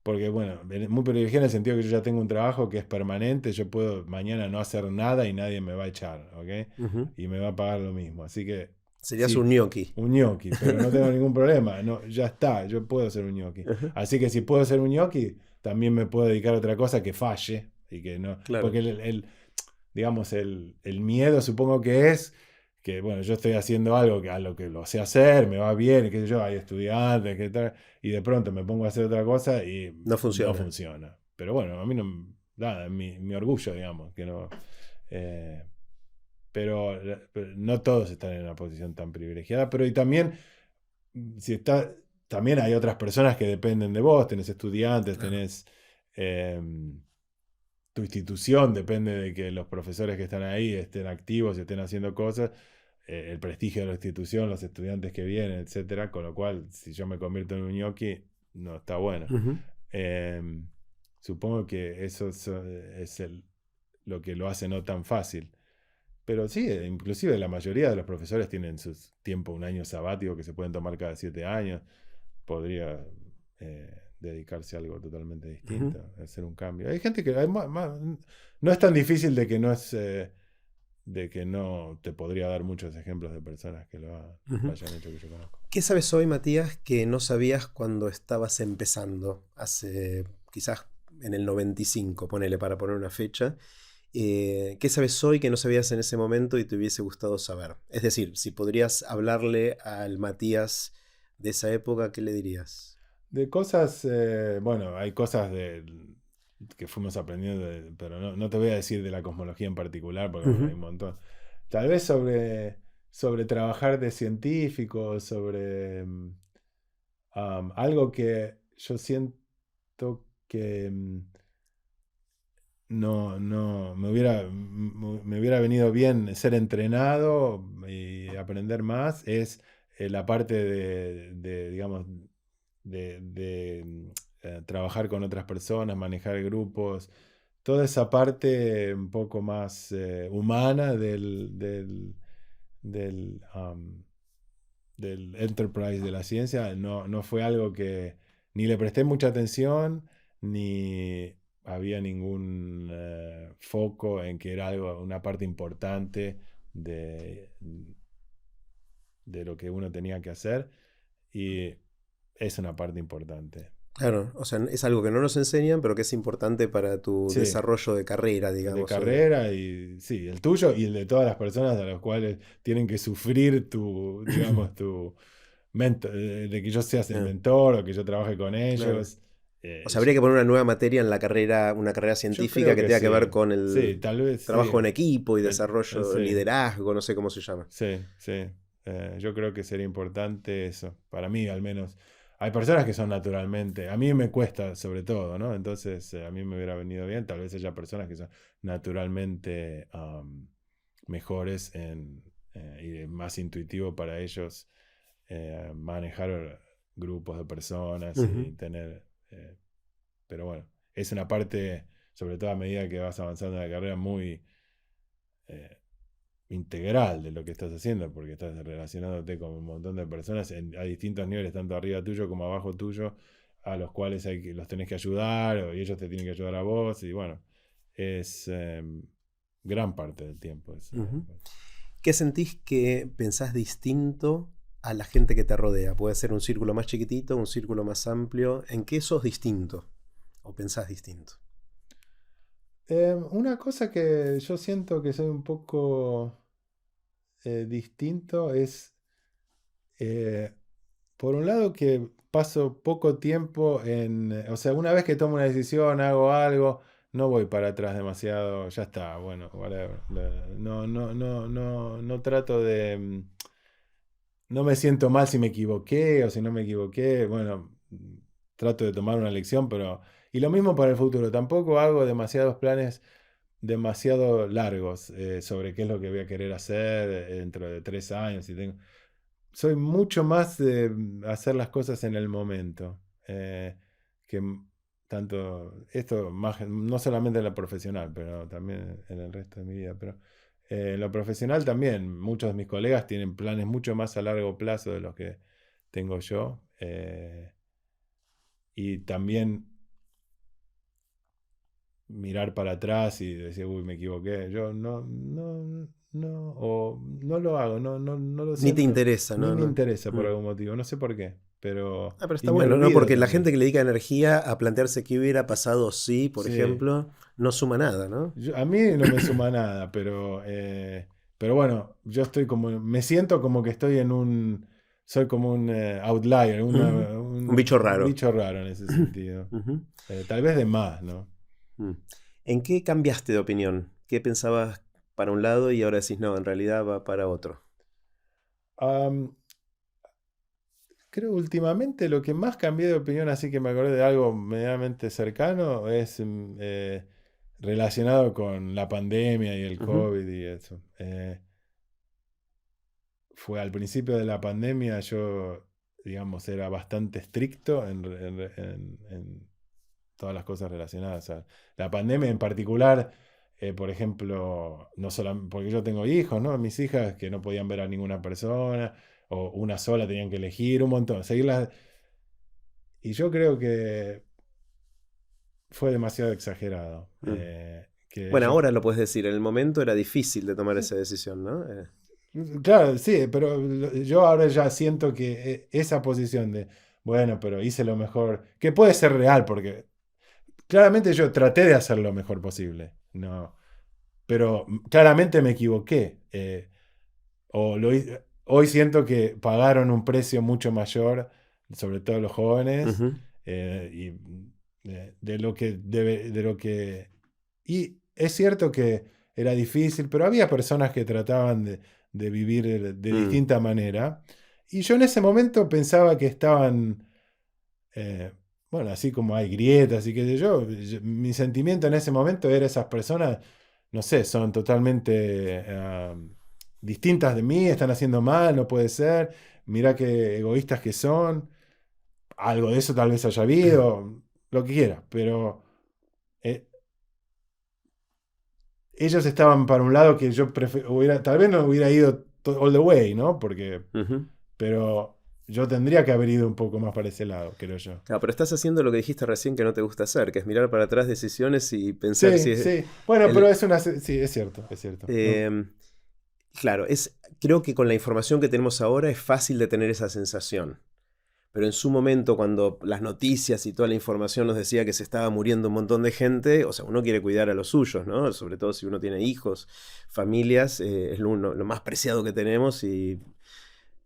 porque bueno, muy privilegiado en el sentido que yo ya tengo un trabajo que es permanente, yo puedo mañana no hacer nada y nadie me va a echar, ¿ok? Ujú. Y me va a pagar lo mismo. Así que Serías un sí, gnocchi. un ñoqui, pero no tengo ningún problema, no, ya está, yo puedo ser un ñoqui. Ajá. Así que si puedo ser un ñoqui, también me puedo dedicar a otra cosa que falle y que no, Claro. porque digamos, el miedo supongo que es que, bueno, yo estoy haciendo algo a lo que lo sé hacer, me va bien, qué sé yo, hay estudiantes, qué tal, y de pronto me pongo a hacer otra cosa y No no funciona. funciona. Pero bueno, a mí no, nada, mi orgullo, digamos, que no. eh, pero no todos están en una posición tan privilegiada, pero y también, si está, también hay otras personas que dependen de vos, tenés estudiantes, Claro. tenés tu institución, depende de que los profesores que están ahí estén activos y estén haciendo cosas, el prestigio de la institución, los estudiantes que vienen, etcétera, con lo cual, si yo me convierto en un ñoqui, no está bueno. Ujú. Em, Supongo que eso es lo que lo hace no tan fácil. Pero sí, inclusive la mayoría de los profesores tienen su tiempo, un año sabático que se pueden tomar cada 7 años. Podría dedicarse a algo totalmente Ujú. distinto, hacer un cambio. Hay gente que no es tan difícil de que de que no te podría dar muchos ejemplos de personas que lo Ujú. hayan hecho que yo conozco. ¿Qué sabes hoy, Matías, que no sabías cuando estabas empezando? Hace quizás en el 95, ponele para poner una fecha. ¿Qué sabes hoy que no sabías en ese momento y te hubiese gustado saber? Es decir, si podrías hablarle al Matías de esa época, ¿qué le dirías? De cosas, bueno, hay cosas que fuimos aprendiendo, pero no te voy a decir de la cosmología en particular, porque bueno, hay Ujú. un montón. Tal vez sobre trabajar de científico, sobre algo que yo siento que no me hubiera venido bien ser entrenado y aprender más, es la parte digamos, trabajar con otras personas, manejar grupos, toda esa parte un poco más humana del, del enterprise de la ciencia, no fue algo que ni le presté mucha atención, ni había ningún foco en que era una parte importante de, de lo que uno tenía que hacer, y es una parte importante. Claro, o sea, es algo que no nos enseñan, pero que es importante para tu Sí, desarrollo de carrera, de digamos. carrera, y sí, el tuyo y el de todas las personas a las cuales tienen que sufrir tu, digamos, tu de que yo seas el Eh, mentor o que yo trabaje con claro. ellos. O sea, habría que poner una nueva materia en la carrera, una carrera Yo científica creo que que tenga que ver sí. con Sí, el tal vez trabajo sí. en equipo y desarrollo, Sí, liderazgo, no sé cómo se llama. sí, sí. Yo creo que sería importante eso. Para mí, al menos. Hay personas que son naturalmente. A mí me cuesta, sobre todo, ¿no? Entonces, a mí me hubiera venido bien. Tal vez haya personas que son naturalmente mejores y más intuitivo para ellos manejar grupos de personas Ujú. y tener. Pero bueno, es una parte, sobre todo a medida que vas avanzando en la carrera, muy eh, integral de lo que estás haciendo, porque estás relacionándote con un montón de personas a distintos niveles, tanto arriba tuyo como abajo tuyo, a los cuales los tenés que ayudar, y ellos te tienen que ayudar a vos, y bueno, es gran parte del tiempo. Ujú. ¿Qué sentís que pensás distinto a la gente que te rodea? Puede ser un círculo más chiquitito, un círculo más amplio. ¿En qué sos distinto? ¿O pensás distinto? Una cosa que yo siento que soy un poco distinto es, eh, por un lado, que paso poco tiempo o sea, una vez que tomo una decisión, hago algo, no voy para atrás demasiado, ya está, bueno, whatever. No trato de, no me siento mal si me equivoqué o si no me equivoqué, bueno, trato de tomar una lección, pero, y lo mismo para el futuro, tampoco hago demasiados planes demasiado largos sobre qué es lo que voy a querer hacer dentro de 3 años. Soy mucho más de hacer las cosas en el momento. Que tanto, esto más, no solamente en lo profesional, pero también en el resto de mi vida. Pero en lo profesional también, muchos de mis colegas tienen planes mucho más a largo plazo de los que tengo yo. Y también mirar para atrás y decir, uy, me equivoqué. Yo o no lo hago, no lo Ni te siento, interesa, ni ¿no? me No. interesa por Mm. algún motivo, no sé por qué, pero, Ah, pero y está me bueno, ¿no? olvido Porque la gente también. que le dedica energía a plantearse qué hubiera pasado si, por Sí, ejemplo, no suma nada, ¿no? a mí no me suma nada, pero bueno, yo estoy como, me siento como que estoy soy como un outlier, Ujú. Un bicho un raro. bicho raro en ese sentido. Ujú. Tal vez de más, ¿no? Mm. ¿En qué cambiaste de opinión? ¿Qué pensabas para un lado y ahora decís, no, en realidad va para otro? Am, Creo últimamente lo que más cambié de opinión, así que me acordé de algo medianamente cercano, es relacionado con la pandemia y el Ujú. COVID y eso. Fue al principio de la pandemia, yo, digamos, era bastante estricto en todas las cosas relacionadas a la pandemia en particular. Por ejemplo, no solo porque yo tengo hijos, ¿no? Mis hijas que no podían ver a ninguna persona, o una sola tenían que elegir un montón, seguirlas. Y yo creo que fue demasiado exagerado. Mm. Que Bueno, yo, ahora lo puedes decir, en el momento era difícil de tomar esa decisión, ¿no? claro, sí, pero yo ahora ya siento que esa posición de, bueno, pero hice lo mejor, que puede ser real, porque claramente yo traté de hacer lo mejor posible, no, pero claramente me equivoqué. Hoy siento que pagaron un precio mucho mayor, sobre todo los jóvenes, Ujú. de lo que de lo que. Y es cierto que era difícil, pero había personas que trataban de vivir de Mm. distinta manera. Y yo en ese momento pensaba que estaban, eh, bueno, así como hay grietas y qué sé mi sentimiento en ese momento era esas personas, no sé, son totalmente distintas de mí, están haciendo mal, no puede ser, mirá qué egoístas que son, algo de eso tal vez haya habido, lo que quiera, pero eh, ellos estaban para un lado que yo tal vez no hubiera ido all the way, ¿no? Porque, Ujú. pero yo tendría que haber ido un poco más para ese lado, creo yo. Claro, pero estás haciendo lo que dijiste recién que no te gusta hacer, que es mirar para atrás decisiones y pensar si Sí, sí. Bueno, pero el, sí, es cierto, es cierto. No, eh, claro, creo que con la información que tenemos ahora es fácil de tener esa sensación. Pero en su momento, cuando las noticias y toda la información nos decía que se estaba muriendo un montón de gente, o sea, uno quiere cuidar a los suyos, ¿no? Sobre todo si uno tiene hijos, familias, es lo más preciado que tenemos y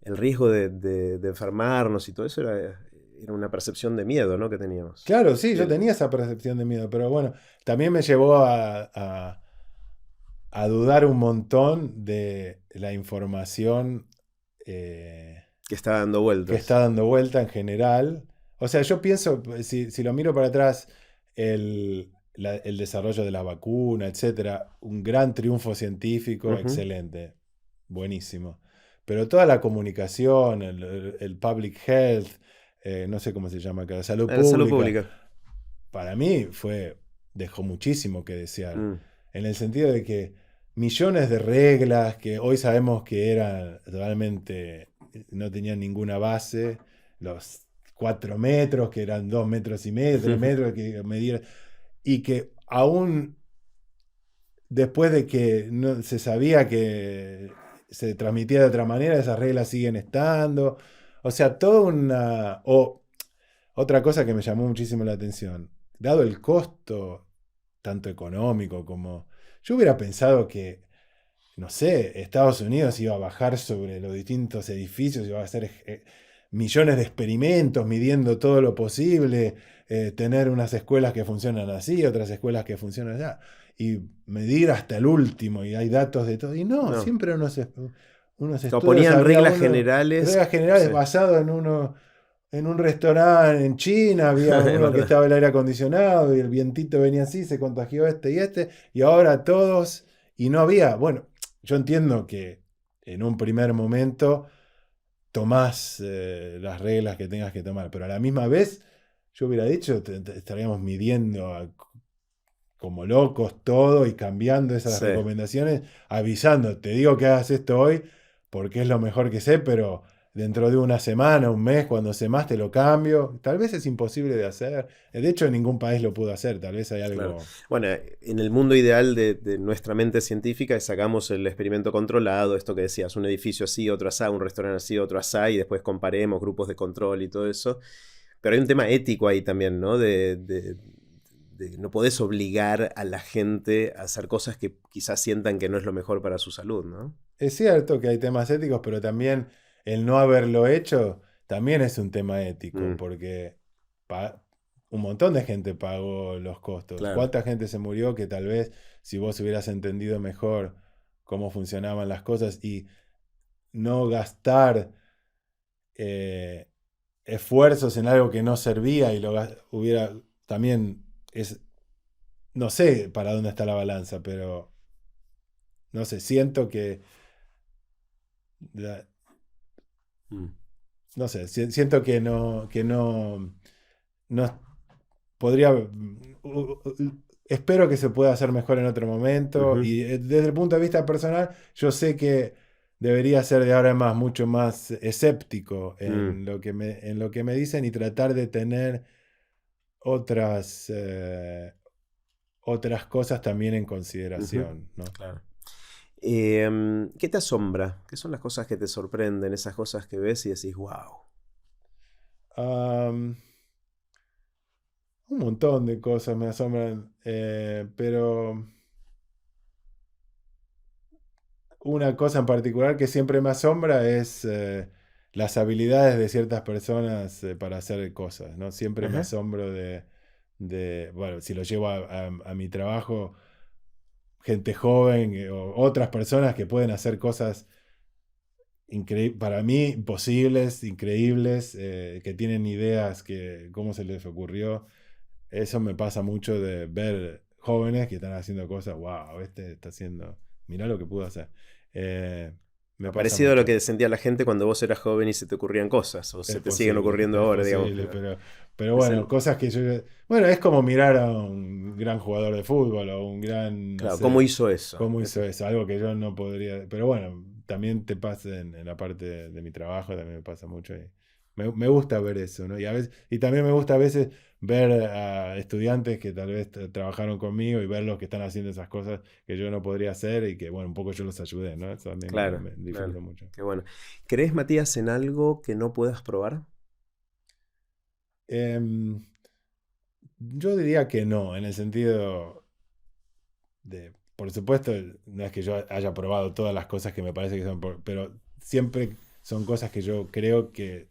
el riesgo de enfermarnos y todo eso era una percepción de miedo, ¿no? Que teníamos. claro, sí, yo tenía esa percepción de miedo, pero bueno, también me llevó a dudar un montón de la información Que está dando que vueltas. está dando vuelta en general. O sea, yo pienso, si lo miro para atrás, el desarrollo de la vacuna, etcétera, un gran triunfo científico, Ujú. excelente, buenísimo. Pero toda la comunicación, el public health, no sé cómo se llama acá, salud La salud pública, pública. para mí dejó muchísimo que desear. Mm. En el sentido de que millones de reglas que hoy sabemos que eran realmente, no tenían ninguna base, los 4 metros, que eran 2,5 metros, 3 metros, que medían, y que aún después de que no, se sabía que se transmitía de otra manera, esas reglas siguen estando. O sea, toda una... Otra cosa que me llamó muchísimo la atención, dado el costo, tanto económico como... Yo hubiera pensado que, no sé, Estados Unidos iba a bajar sobre los distintos edificios, iba a hacer millones de experimentos, midiendo todo lo posible, tener unas escuelas que funcionan así, otras escuelas que funcionan allá, y medir hasta el último, y hay datos de todo. Y no, No. siempre unos Como estudios, ponían había reglas generales. reglas generales Sí. basadas en un restaurante en China, había Es uno que verdad. estaba el aire acondicionado y el vientito venía así, se contagió y ahora todos, y no había, bueno, yo entiendo que en un primer momento tomás las reglas que tengas que tomar, pero a la misma vez yo hubiera dicho, estaríamos midiendo como locos todo y cambiando esas Sí. recomendaciones, avisando, te digo que hagas esto hoy porque es lo mejor que sé, pero dentro de una semana, un mes, cuando sé más, te lo cambio. Tal vez es imposible de hacer. De hecho, en ningún país lo pudo hacer. Tal vez hay Claro. algo... Bueno, en el mundo ideal de nuestra mente científica sacamos el experimento controlado, esto que decías, un edificio así, otro así, un restaurante así, otro así, y después comparemos grupos de control y todo eso. Pero hay un tema ético ahí también, ¿no? No podés obligar a la gente a hacer cosas que quizás sientan que no es lo mejor para su salud, ¿no? Es cierto que hay temas éticos, pero también el no haberlo hecho también es un tema ético, Mm, porque pa- un montón de gente pagó los costos. claro. ¿Cuánta gente se murió que tal vez si vos hubieras entendido mejor cómo funcionaban las cosas y no gastar eh, esfuerzos en algo que no servía y hubiera también no sé para dónde está la balanza, pero no sé, siento que la- Mm, no sé, siento no podría, espero que se pueda hacer mejor en otro momento ujú, y desde el punto de vista personal, yo sé que debería ser de ahora en más mucho más escéptico mm, en lo que me dicen y tratar de tener otras, otras cosas también en ujú, consideración, ¿no? claro. ¿Qué te asombra? ¿Qué son las cosas que te sorprenden? Esas cosas que ves y decís, wow. Am, un montón de cosas me asombran, pero una cosa en particular que siempre me asombra es las habilidades de ciertas personas para hacer cosas, ¿no? Siempre me Ajá. asombro bueno, si lo llevo a mi trabajo, gente joven o otras personas que pueden hacer cosas para mí imposibles, increíbles, que tienen ideas que cómo se les ocurrió. Eso me pasa mucho de ver jóvenes que están haciendo cosas, wow, este está haciendo, mirá lo que pudo hacer. Eh, me pasa Parecido a lo mucho. que sentía la gente cuando vos eras joven y se te ocurrían cosas, o se te siguen ocurriendo Es ahora, digamos. posible, pero Es bueno, el, cosas que yo... Bueno, es como mirar a un gran jugador de fútbol o un gran, no claro, ¿cómo sé, hizo eso? cómo hizo eso, algo que yo no podría... Pero bueno, también te pasa en la parte de mi trabajo, también me pasa mucho. Y me gusta ver eso, ¿no? Y también me gusta a veces ver a estudiantes que tal vez trabajaron conmigo y verlos que están haciendo esas cosas que yo no podría hacer y que, bueno, un poco yo los ayudé, ¿no? Eso también Claro, me disfruto claro. mucho. Qué bueno. ¿Crees, Matías, en algo que no puedas probar? Em, yo diría que no, en el sentido por supuesto, no es que yo haya probado todas las cosas que me parece que son, pero siempre son cosas que yo creo que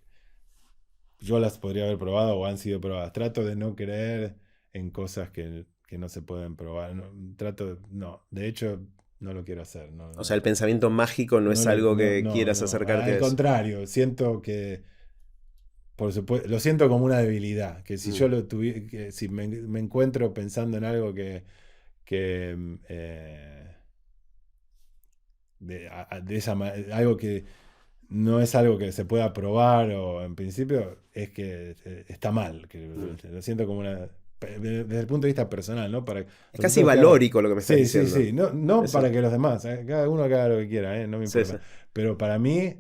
yo las podría haber probado o han sido probadas. Trato de no creer en cosas que no se pueden probar. No, no, de hecho, no lo quiero hacer. No, O sea, el no, pensamiento mágico no es algo que quieras no. acercarte Al a eso. contrario, siento que, por supuesto, lo siento como una debilidad. Que si Mm. yo lo tuviera, que si me encuentro pensando en algo que algo que no es algo que se pueda probar o en principio es que está mal, que Mm. lo siento como una desde el punto de vista personal, ¿no? Para Es casi nosotros que haga, valórico lo que me estás sí, sí, diciendo. sí, no Eso. para que los demás, cada uno que haga lo que quiera, no me Sí, importa, sí. pero para mí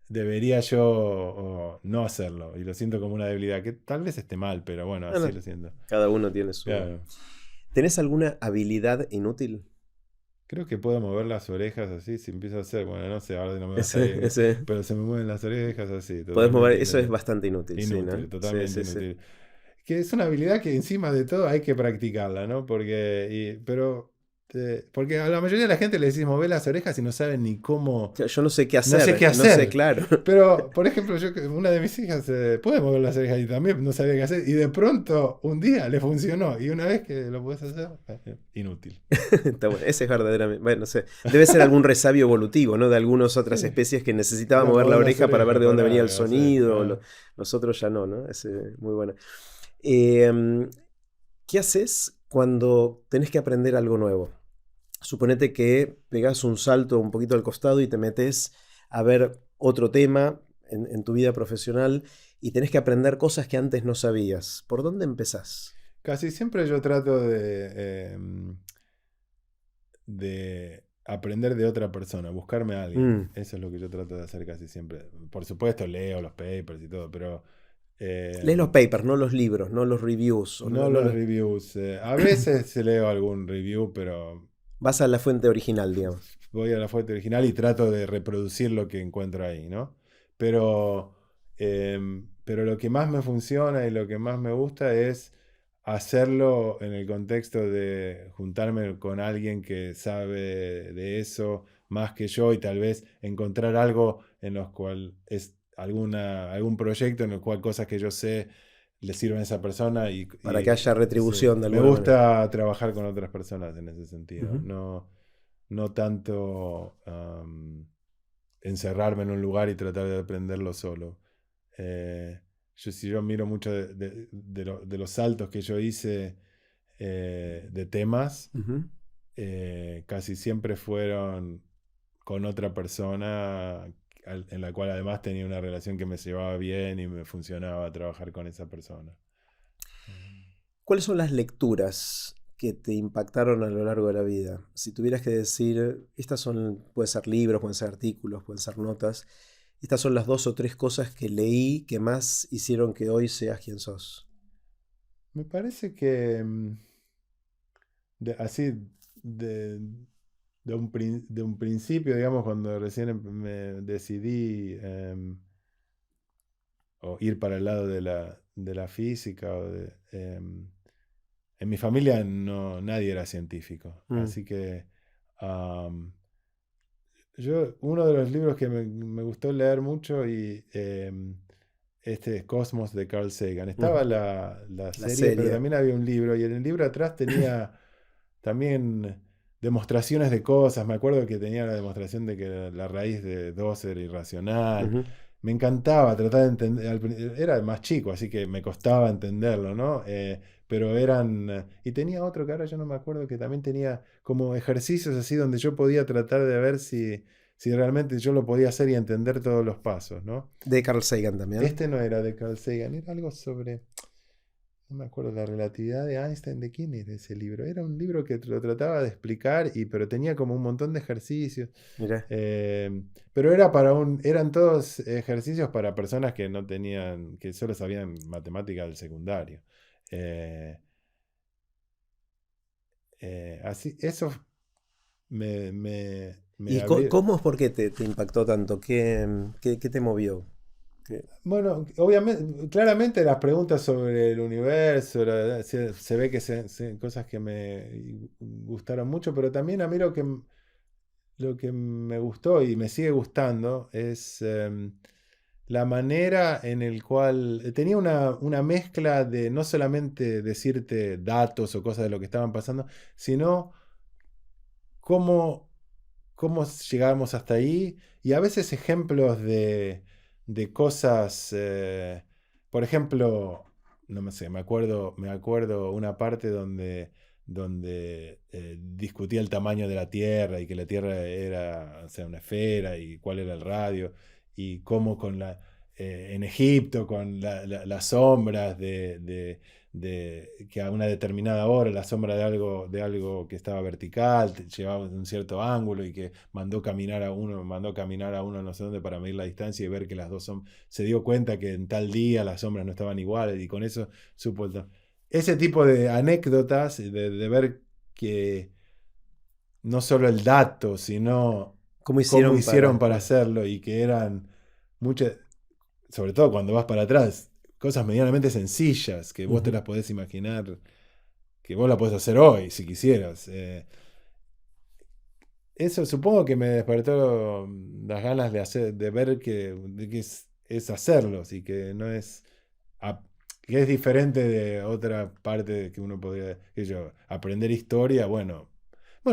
debería yo no hacerlo y lo siento como una debilidad que tal vez esté mal, pero bueno, así Bueno, lo siento. cada uno tiene su... Claro. ¿Tenés alguna habilidad inútil? Creo que puedo mover las orejas así, si empiezo a hacer, bueno, no sé, ahora no me va a Ese, salir bien, ese... pero se me mueven las orejas así, Podés mover, totalmente eso es inútil. bastante inútil, sí, ¿no? Inútil, Sí, totalmente sí, sí. inútil. Que es una habilidad que encima de todo hay que practicarla, ¿no? Porque a la mayoría de la gente le decís mover las orejas y no saben ni cómo, Yo no sé qué no sé qué hacer, no sé, hacer. claro. Pero, por ejemplo, una de mis hijas puede mover las orejas y también no sabía qué hacer. Y de pronto, un día le funcionó. Y una vez que lo puedes hacer, inútil. Está bueno. Ese es verdaderamente. Bueno, no sé. Debe ser algún resabio evolutivo, ¿no? De algunas otras Sí, especies que necesitaban para mover la mover las oreja para ver orejas, de dónde venía el para hacer. sonido. Nosotros ya no, ¿no? Muy bueno. Eh, ¿Qué haces cuando tenés que aprender algo nuevo? Suponete que pegás un salto un poquito al costado y te metes a ver otro tema en tu vida profesional y tenés que aprender cosas que antes no sabías. ¿Por dónde empezás? Casi siempre yo trato de aprender de otra persona, buscarme a alguien. Mm. Eso es lo que yo trato de hacer casi siempre. Por supuesto, leo los papers y todo, pero Lees los eh, papers, no los libros, no los reviews. no los reviews. A veces leo algún review, pero Vas a la fuente original, digamos. voy a la fuente original y trato de reproducir lo que encuentro ahí, ¿no? Pero, pero lo que más me funciona y lo que más me gusta es hacerlo en el contexto de juntarme con alguien que sabe de eso más que yo y tal vez encontrar algo en los cual es algún proyecto en el cual cosas que yo sé le sirven a esa persona Para que haya sí, retribución de me alguna manera. gusta trabajar con otras personas en ese sentido. Ujú. No tanto encerrarme en un lugar y tratar de aprenderlo solo. Eh, si yo miro mucho de los saltos que yo hice de temas, Ujú. casi siempre fueron con otra persona en la cual además tenía una relación que me llevaba bien y me funcionaba trabajar con esa persona. ¿Cuáles son las lecturas que te impactaron a lo largo de la vida? Si tuvieras que decir, estas son, pueden ser libros, pueden ser artículos, pueden ser notas, estas son las 2 o 3 cosas que leí que más hicieron que hoy seas quien sos. Me parece que así de, de un principio, digamos, cuando recién me decidí o ir para el lado de la física en mi familia nadie era científico, Mm. así que uno de los libros que me gustó leer mucho este es Cosmos de Carl Sagan. Estaba Ujú. la La serie, pero serie. también había un libro y en el libro atrás tenía también demostraciones de cosas. Me acuerdo que tenía la demostración de que la raíz de 2 era irracional. Ujú. Me encantaba tratar de entender. Era más chico, así que me costaba entenderlo, ¿no? Pero eran. Y tenía otro que ahora yo no me acuerdo que también tenía como ejercicios así donde yo podía tratar de ver si realmente yo lo podía hacer y entender todos los pasos, ¿no? De Carl Sagan también. Este no era de Carl Sagan, era algo sobre. no me acuerdo, La relatividad de Einstein, ¿de quién era ese libro? Era un libro que lo trataba de explicar, pero tenía como un montón de ejercicios. Mira. Pero eran todos ejercicios para personas que no tenían, que solo sabían matemática del secundario. Eh, Así, eso me ¿Y abrió. cómo es por qué te impactó tanto? ¿Qué te movió? Bueno, obviamente, claramente las preguntas sobre el universo, se ve que cosas que me gustaron mucho, pero también a mí lo que me gustó y me sigue gustando es la manera en el cual tenía una mezcla de no solamente decirte datos o cosas de lo que estaban pasando, sino cómo, cómo llegamos hasta ahí y a veces ejemplos de cosas, por ejemplo, no me sé, me acuerdo una parte donde discutía el tamaño de la Tierra y que la Tierra era, o sea, una esfera y cuál era el radio y cómo en Egipto con las sombras de que a una determinada hora la sombra de algo que estaba vertical llevaba un cierto ángulo y que mandó caminar a uno no sé dónde para medir la distancia y ver que las dos son, se dio cuenta que en tal día las sombras no estaban iguales y con eso supo ese tipo de anécdotas de ver que no solo el dato, sino ¿Cómo cómo hicieron hicieron para...? para hacerlo y que eran muchas, sobre todo cuando vas para atrás, cosas medianamente sencillas que vos te Ujú. las podés imaginar, que vos la podés hacer hoy si quisieras. Eso supongo que me despertó las ganas de ver que es hacerlos y que no es que es diferente de otra parte que uno podría, que yo, aprender historia, bueno,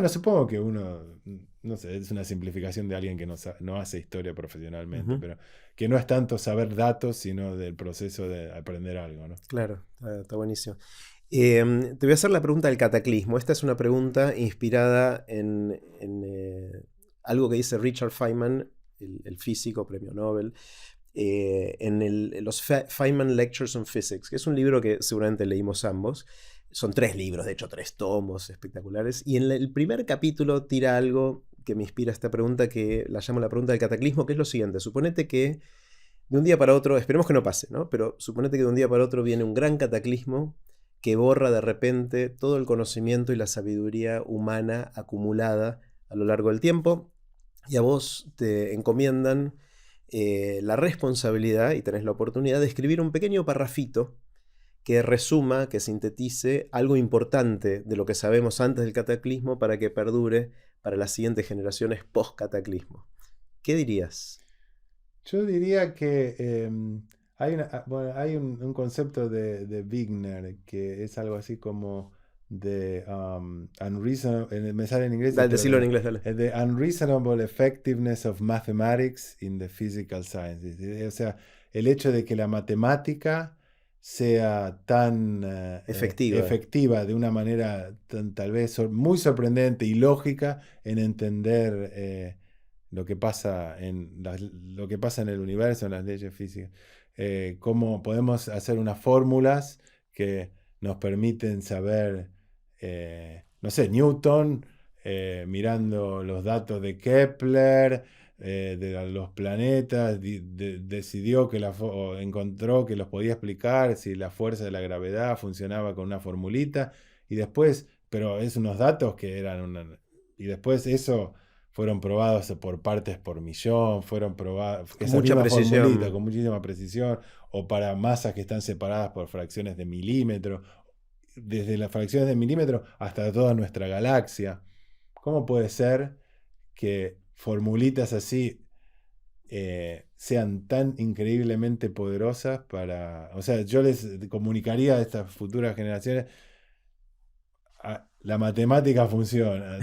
supongo que uno, no sé, es una simplificación de alguien que no hace historia profesionalmente, Ujú. pero que no es tanto saber datos, sino del proceso de aprender algo, ¿no? Claro, está buenísimo. Te voy a hacer la pregunta del cataclismo. Esta es una pregunta inspirada en algo que dice Richard Feynman, el físico, premio Nobel, en los Feynman Lectures on Physics, que es un libro que seguramente leímos ambos. Son 3 libros, de hecho 3 tomos espectaculares. Y en el primer capítulo tira algo que me inspira esta pregunta, que la llamo la pregunta del cataclismo, que es lo siguiente. Suponete que de un día para otro, esperemos que no pase, ¿no? Pero suponete que de un día para otro viene un gran cataclismo que borra de repente todo el conocimiento y la sabiduría humana acumulada a lo largo del tiempo, y a vos te encomiendan la responsabilidad y tenés la oportunidad de escribir un pequeño parrafito que resuma, que sintetice algo importante de lo que sabemos antes del cataclismo para que perdure para las siguientes generaciones post-cataclismo. ¿Qué dirías? Yo diría que bueno, hay un concepto de Wigner que es algo así como de unreasonable, me sale en inglés, Dale, pero decilo en inglés, dale. the unreasonable effectiveness of mathematics in the physical sciences. O sea, el hecho de que la matemática sea tan Efectiva. efectiva de una manera tal vez muy sorprendente y lógica en entender lo que pasa lo que pasa en el universo, en las leyes físicas. Cómo podemos hacer unas fórmulas que nos permiten saber, no sé, Newton, mirando los datos de Kepler, de los planetas, decidió o encontró que los podía explicar si la fuerza de la gravedad funcionaba con una formulita, y después, pero es unos datos que eran y después eso fueron probados por partes por millón, fueron probados, Con esa mucha misma formulita precisión. con muchísima precisión, o para masas que están separadas por fracciones de milímetro, desde las fracciones de milímetro hasta toda nuestra galaxia. ¿Cómo puede ser que formulitas así sean tan increíblemente poderosas o sea, yo les comunicaría a estas futuras generaciones, la matemática funciona,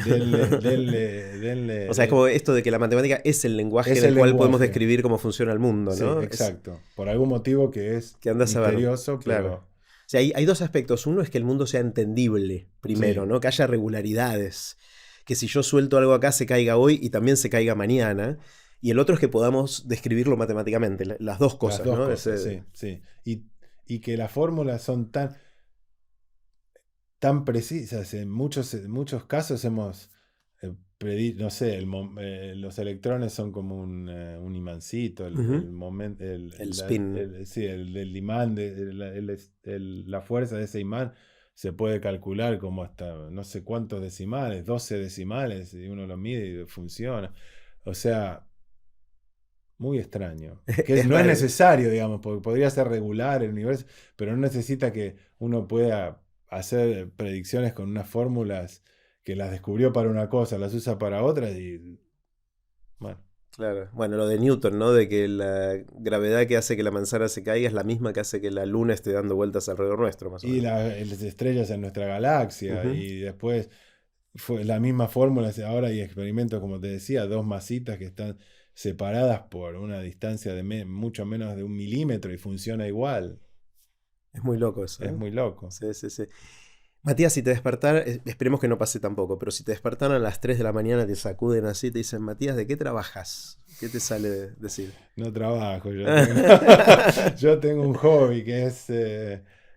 O sea, es como esto de que la matemática es el lenguaje en es el el cual podemos lenguaje. describir cómo funciona el mundo, Sí, ¿no? Es exacto. Por algún motivo que es que andas a ver, misterioso, claro. pero O sea, hay 2 aspectos. Uno es que el mundo sea entendible, primero, sí, ¿no? Que haya regularidades. Que si yo suelto algo acá se caiga hoy y también se caiga mañana. Y el otro es que podamos describirlo matemáticamente. Las dos las cosas, dos ¿no? cosas, sí, sí. Y que las fórmulas son tan... tan precisas. En muchos casos hemos no sé, los electrones son como un imancito, Ujú. el momento, El spin. sí, el imán, la fuerza de ese imán se puede calcular como hasta no sé cuántos decimales, 12 decimales, y uno lo mide y funciona. O sea, muy extraño. Que Es no es raro. necesario, digamos, porque podría ser regular el universo, pero no necesita que uno pueda hacer predicciones con unas fórmulas que las descubrió para una cosa, las usa para otra y bueno. Claro. Bueno, lo de Newton, ¿no? De que la gravedad que hace que la manzana se caiga es la misma que hace que la luna esté dando vueltas alrededor nuestro, más o Y menos. las estrellas en nuestra galaxia Ujú. y después fue la misma fórmula, ahora hay experimentos, como te decía, dos masitas que están separadas por una distancia de mucho menos de 1 milímetro y funciona igual. Es muy loco eso, Es ¿eh? muy loco. Sí, sí, sí. Matías, si te despertaran, esperemos que no pase tampoco, pero si te despertaran a las 3 de la mañana, te sacuden así, te dicen, Matías, ¿de qué trabajas? ¿Qué te sale decir? No trabajo, yo tengo un hobby que es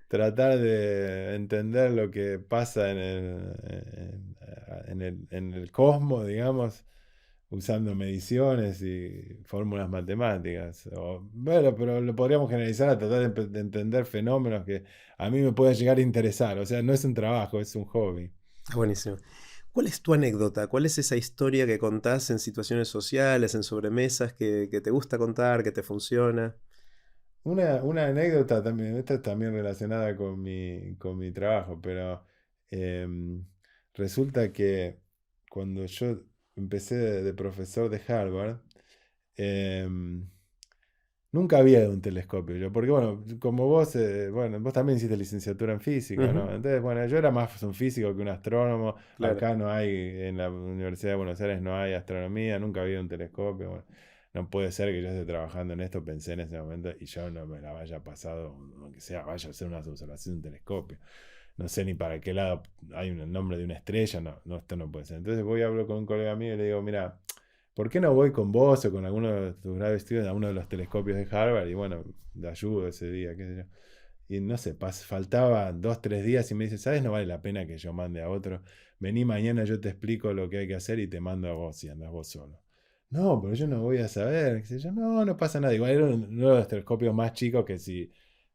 tratar de entender lo que pasa en el cosmos, digamos, usando mediciones y fórmulas matemáticas. Bueno, pero lo podríamos generalizar a tratar de entender fenómenos que a mí me pueden llegar a interesar. O sea, no es un trabajo, es un hobby. Buenísimo. ¿Cuál es tu anécdota? ¿Cuál es esa historia que contás en situaciones sociales, en sobremesas, que te gusta contar, que te funciona? Una anécdota también, esta es también relacionada con mi trabajo, pero em, resulta que cuando yo empecé de profesor de Harvard, em, nunca había ido a un telescopio. Porque bueno, como vos, bueno, vos también hiciste licenciatura en física, ¿no? Ujú, Entonces, bueno, yo era más un físico que un astrónomo. claro. Acá no hay, en la Universidad de Buenos Aires no hay astronomía, nunca había un telescopio. Bueno, no puede ser que yo esté trabajando en esto, pensé en ese momento y yo no me la vaya pasado, aunque sea, vaya a hacer una observación de un telescopio. No sé ni para qué lado hay un nombre de una estrella, no, no, esto no puede ser. Entonces voy y hablo con un colega mío y le digo, mira, ¿por qué no voy con vos o con alguno de tus graves estudios a uno de los telescopios de Harvard? Y bueno, le ayudo ese día, qué sé yo. Y no sé, faltaban 2, 3 días y me dice, ¿sabes? No vale la pena que yo mande a otro. Vení mañana, yo te explico lo que hay que hacer y te mando a vos si andas vos solo. No, pero yo no voy a saber, qué sé yo. No, no pasa nada. Igual era uno de los telescopios más chicos que si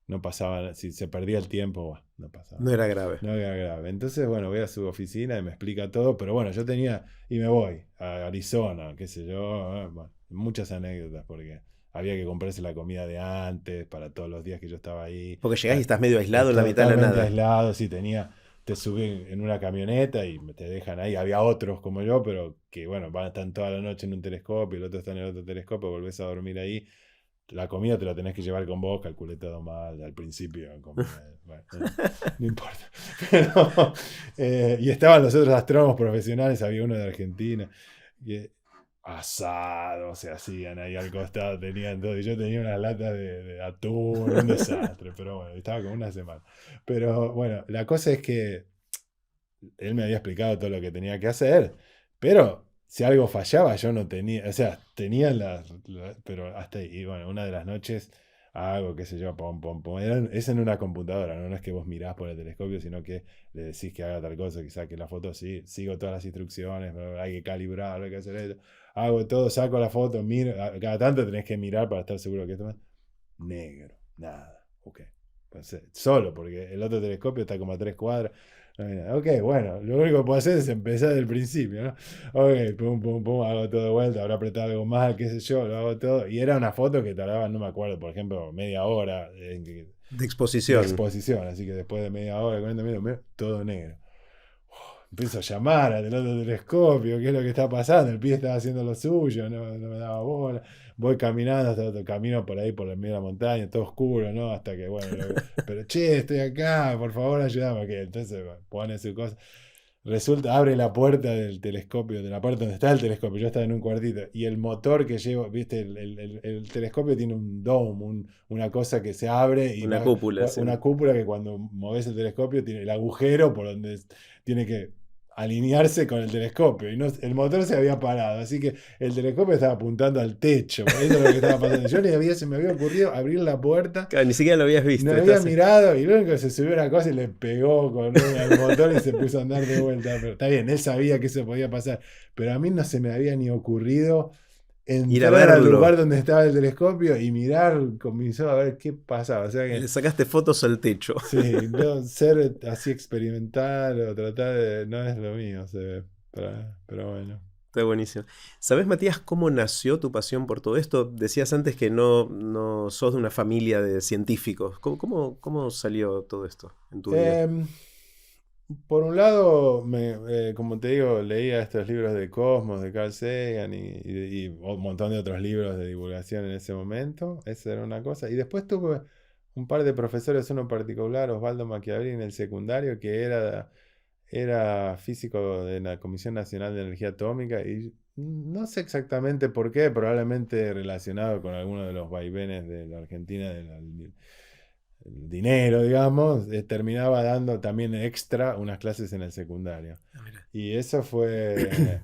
no pasaba, si se perdía el tiempo, bueno, no pasaba No nada. era grave. No era grave. Entonces, bueno, voy a su oficina y me explica todo, pero bueno, yo tenía, y me voy a Arizona, qué sé yo, bueno, muchas anécdotas, porque había que comprarse la comida de antes, para todos los días que yo estaba ahí. Porque llegás y estás medio aislado en la mitad de la Totalmente nada. aislado, sí, te subí en una camioneta y te dejan ahí. Había otros como yo, pero que bueno, están toda la noche en un telescopio, el otro está en el otro telescopio, volvés a dormir ahí. La comida te la tenés que llevar con vos, calculé todo mal al principio, comida, bueno, no importa. Pero, y estaban los otros astrónomos profesionales, había uno de Argentina, que asados se hacían ahí al costado, tenían todo, y yo tenía unas latas de atún, un desastre, pero bueno, estaba como una semana. Pero bueno, la cosa es que él me había explicado todo lo que tenía que hacer, pero si algo fallaba, yo no tenía, o sea, tenía pero hasta ahí, y bueno, una de las noches hago, qué sé yo, pom, pom, pom, es en una computadora, ¿no? No es que vos mirás por el telescopio, sino que le decís que haga tal cosa, que saque la foto, sí, sigo todas las instrucciones, hay que calibrarlo, hay que hacer esto, hago todo, saco la foto, miro, cada tanto tenés que mirar para estar seguro que esto negro, nada, ok. Pues, solo, porque el otro telescopio está como a 3 cuadras. Ok, bueno, lo único que puedo hacer es empezar desde el principio, ¿no? Ok, pum, pum, pum, hago todo de vuelta, habrá apretado algo mal, qué sé yo, lo hago todo. Y era una foto que tardaba, no me acuerdo, por ejemplo, media hora De de exposición. exposición. Así que después de media hora, 40 minutos, todo negro. Empiezo a llamar al otro telescopio, qué es lo que está pasando. El pie estaba haciendo lo suyo, no me daba bola. Voy caminando hasta otro camino por ahí, por el medio de la montaña, todo oscuro, ¿no? Hasta que, bueno, pero che, estoy acá, por favor, ayúdame. Que entonces bueno, pone su cosa. Resulta, abre la puerta del telescopio, de la parte donde está el telescopio. Yo estaba en un cuartito. Y el motor que llevo, viste, el telescopio tiene un dome, una cosa que se abre y Una cúpula, sí. una cúpula que cuando moves el telescopio tiene el agujero por donde tiene que alinearse con el telescopio. Y no, el motor se había parado, así que el telescopio estaba apuntando al techo. Eso es lo que estaba pasando. Se me había ocurrido abrir la puerta. Claro, ni siquiera lo habías visto. No había mirado y luego que se subió una cosa y le pegó con el motor y se puso a andar de vuelta. Pero está bien, él sabía que eso podía pasar. Pero a mí no se me había ni ocurrido Ir a entrar al verlo. lugar donde estaba el telescopio y mirar, comenzó a ver qué pasaba. O sea que, Le sacaste fotos al techo. sí, no, ser así experimental o tratar de... No es lo mío, se ve. Pero bueno. Está buenísimo. ¿Sabes, Matías, cómo nació tu pasión por todo esto? Decías antes que no sos de una familia de científicos. ¿Cómo salió todo esto en tu vida? Por un lado, como te digo, leía estos libros de Cosmos, de Carl Sagan y un montón de otros libros de divulgación en ese momento. Esa era una cosa. Y después tuve un par de profesores, uno en particular, Osvaldo Machiavelli, en el secundario, que era físico de la Comisión Nacional de Energía Atómica. Y no sé exactamente por qué, probablemente relacionado con alguno de los vaivenes de la Argentina, el dinero, digamos, terminaba dando también extra unas clases en el secundario. Ah, mira. Y eso fue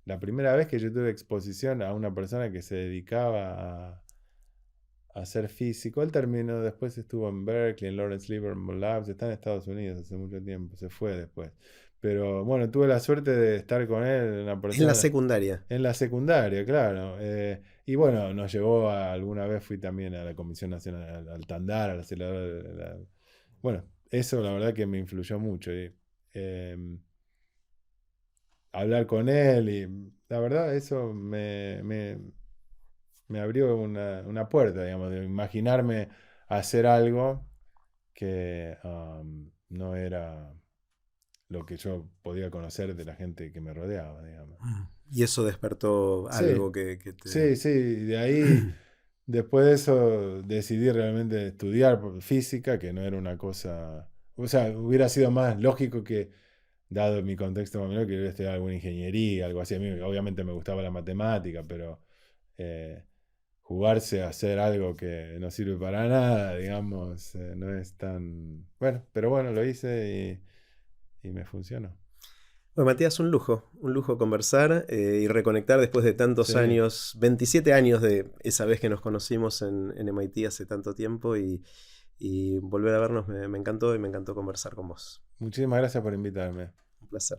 la primera vez que yo tuve exposición a una persona que se dedicaba a ser físico. Él terminó, después estuvo en Berkeley, en Lawrence Livermore Labs, está en Estados Unidos hace mucho tiempo, se fue después. Pero bueno, tuve la suerte de estar con él, una En la persona secundaria. en la secundaria, claro. Y bueno, nos llevó alguna vez fui también a la Comisión Nacional, al Tandar, al acelerador. Bueno, eso la verdad que me influyó mucho. Hablar con él y la verdad eso me abrió una puerta, digamos, de imaginarme hacer algo que no era lo que yo podía conocer de la gente que me rodeaba, digamos. Y eso despertó Sí, algo que te... sí, sí. De ahí, después de eso, decidí realmente estudiar física, que no era una cosa. O sea, hubiera sido más lógico que, dado mi contexto familiar, que hubiera estudiado alguna ingeniería, algo así. A mí, obviamente, me gustaba la matemática, pero eh, jugarse a hacer algo que no sirve para nada, digamos, no es tan. Bueno, pero bueno, lo hice y me funcionó. Bueno, Matías, un lujo conversar y reconectar después de tantos Sí. años, 27 años de esa vez que nos conocimos en MIT hace tanto tiempo y volver a vernos me encantó y me encantó conversar con vos. Muchísimas gracias por invitarme. Un placer.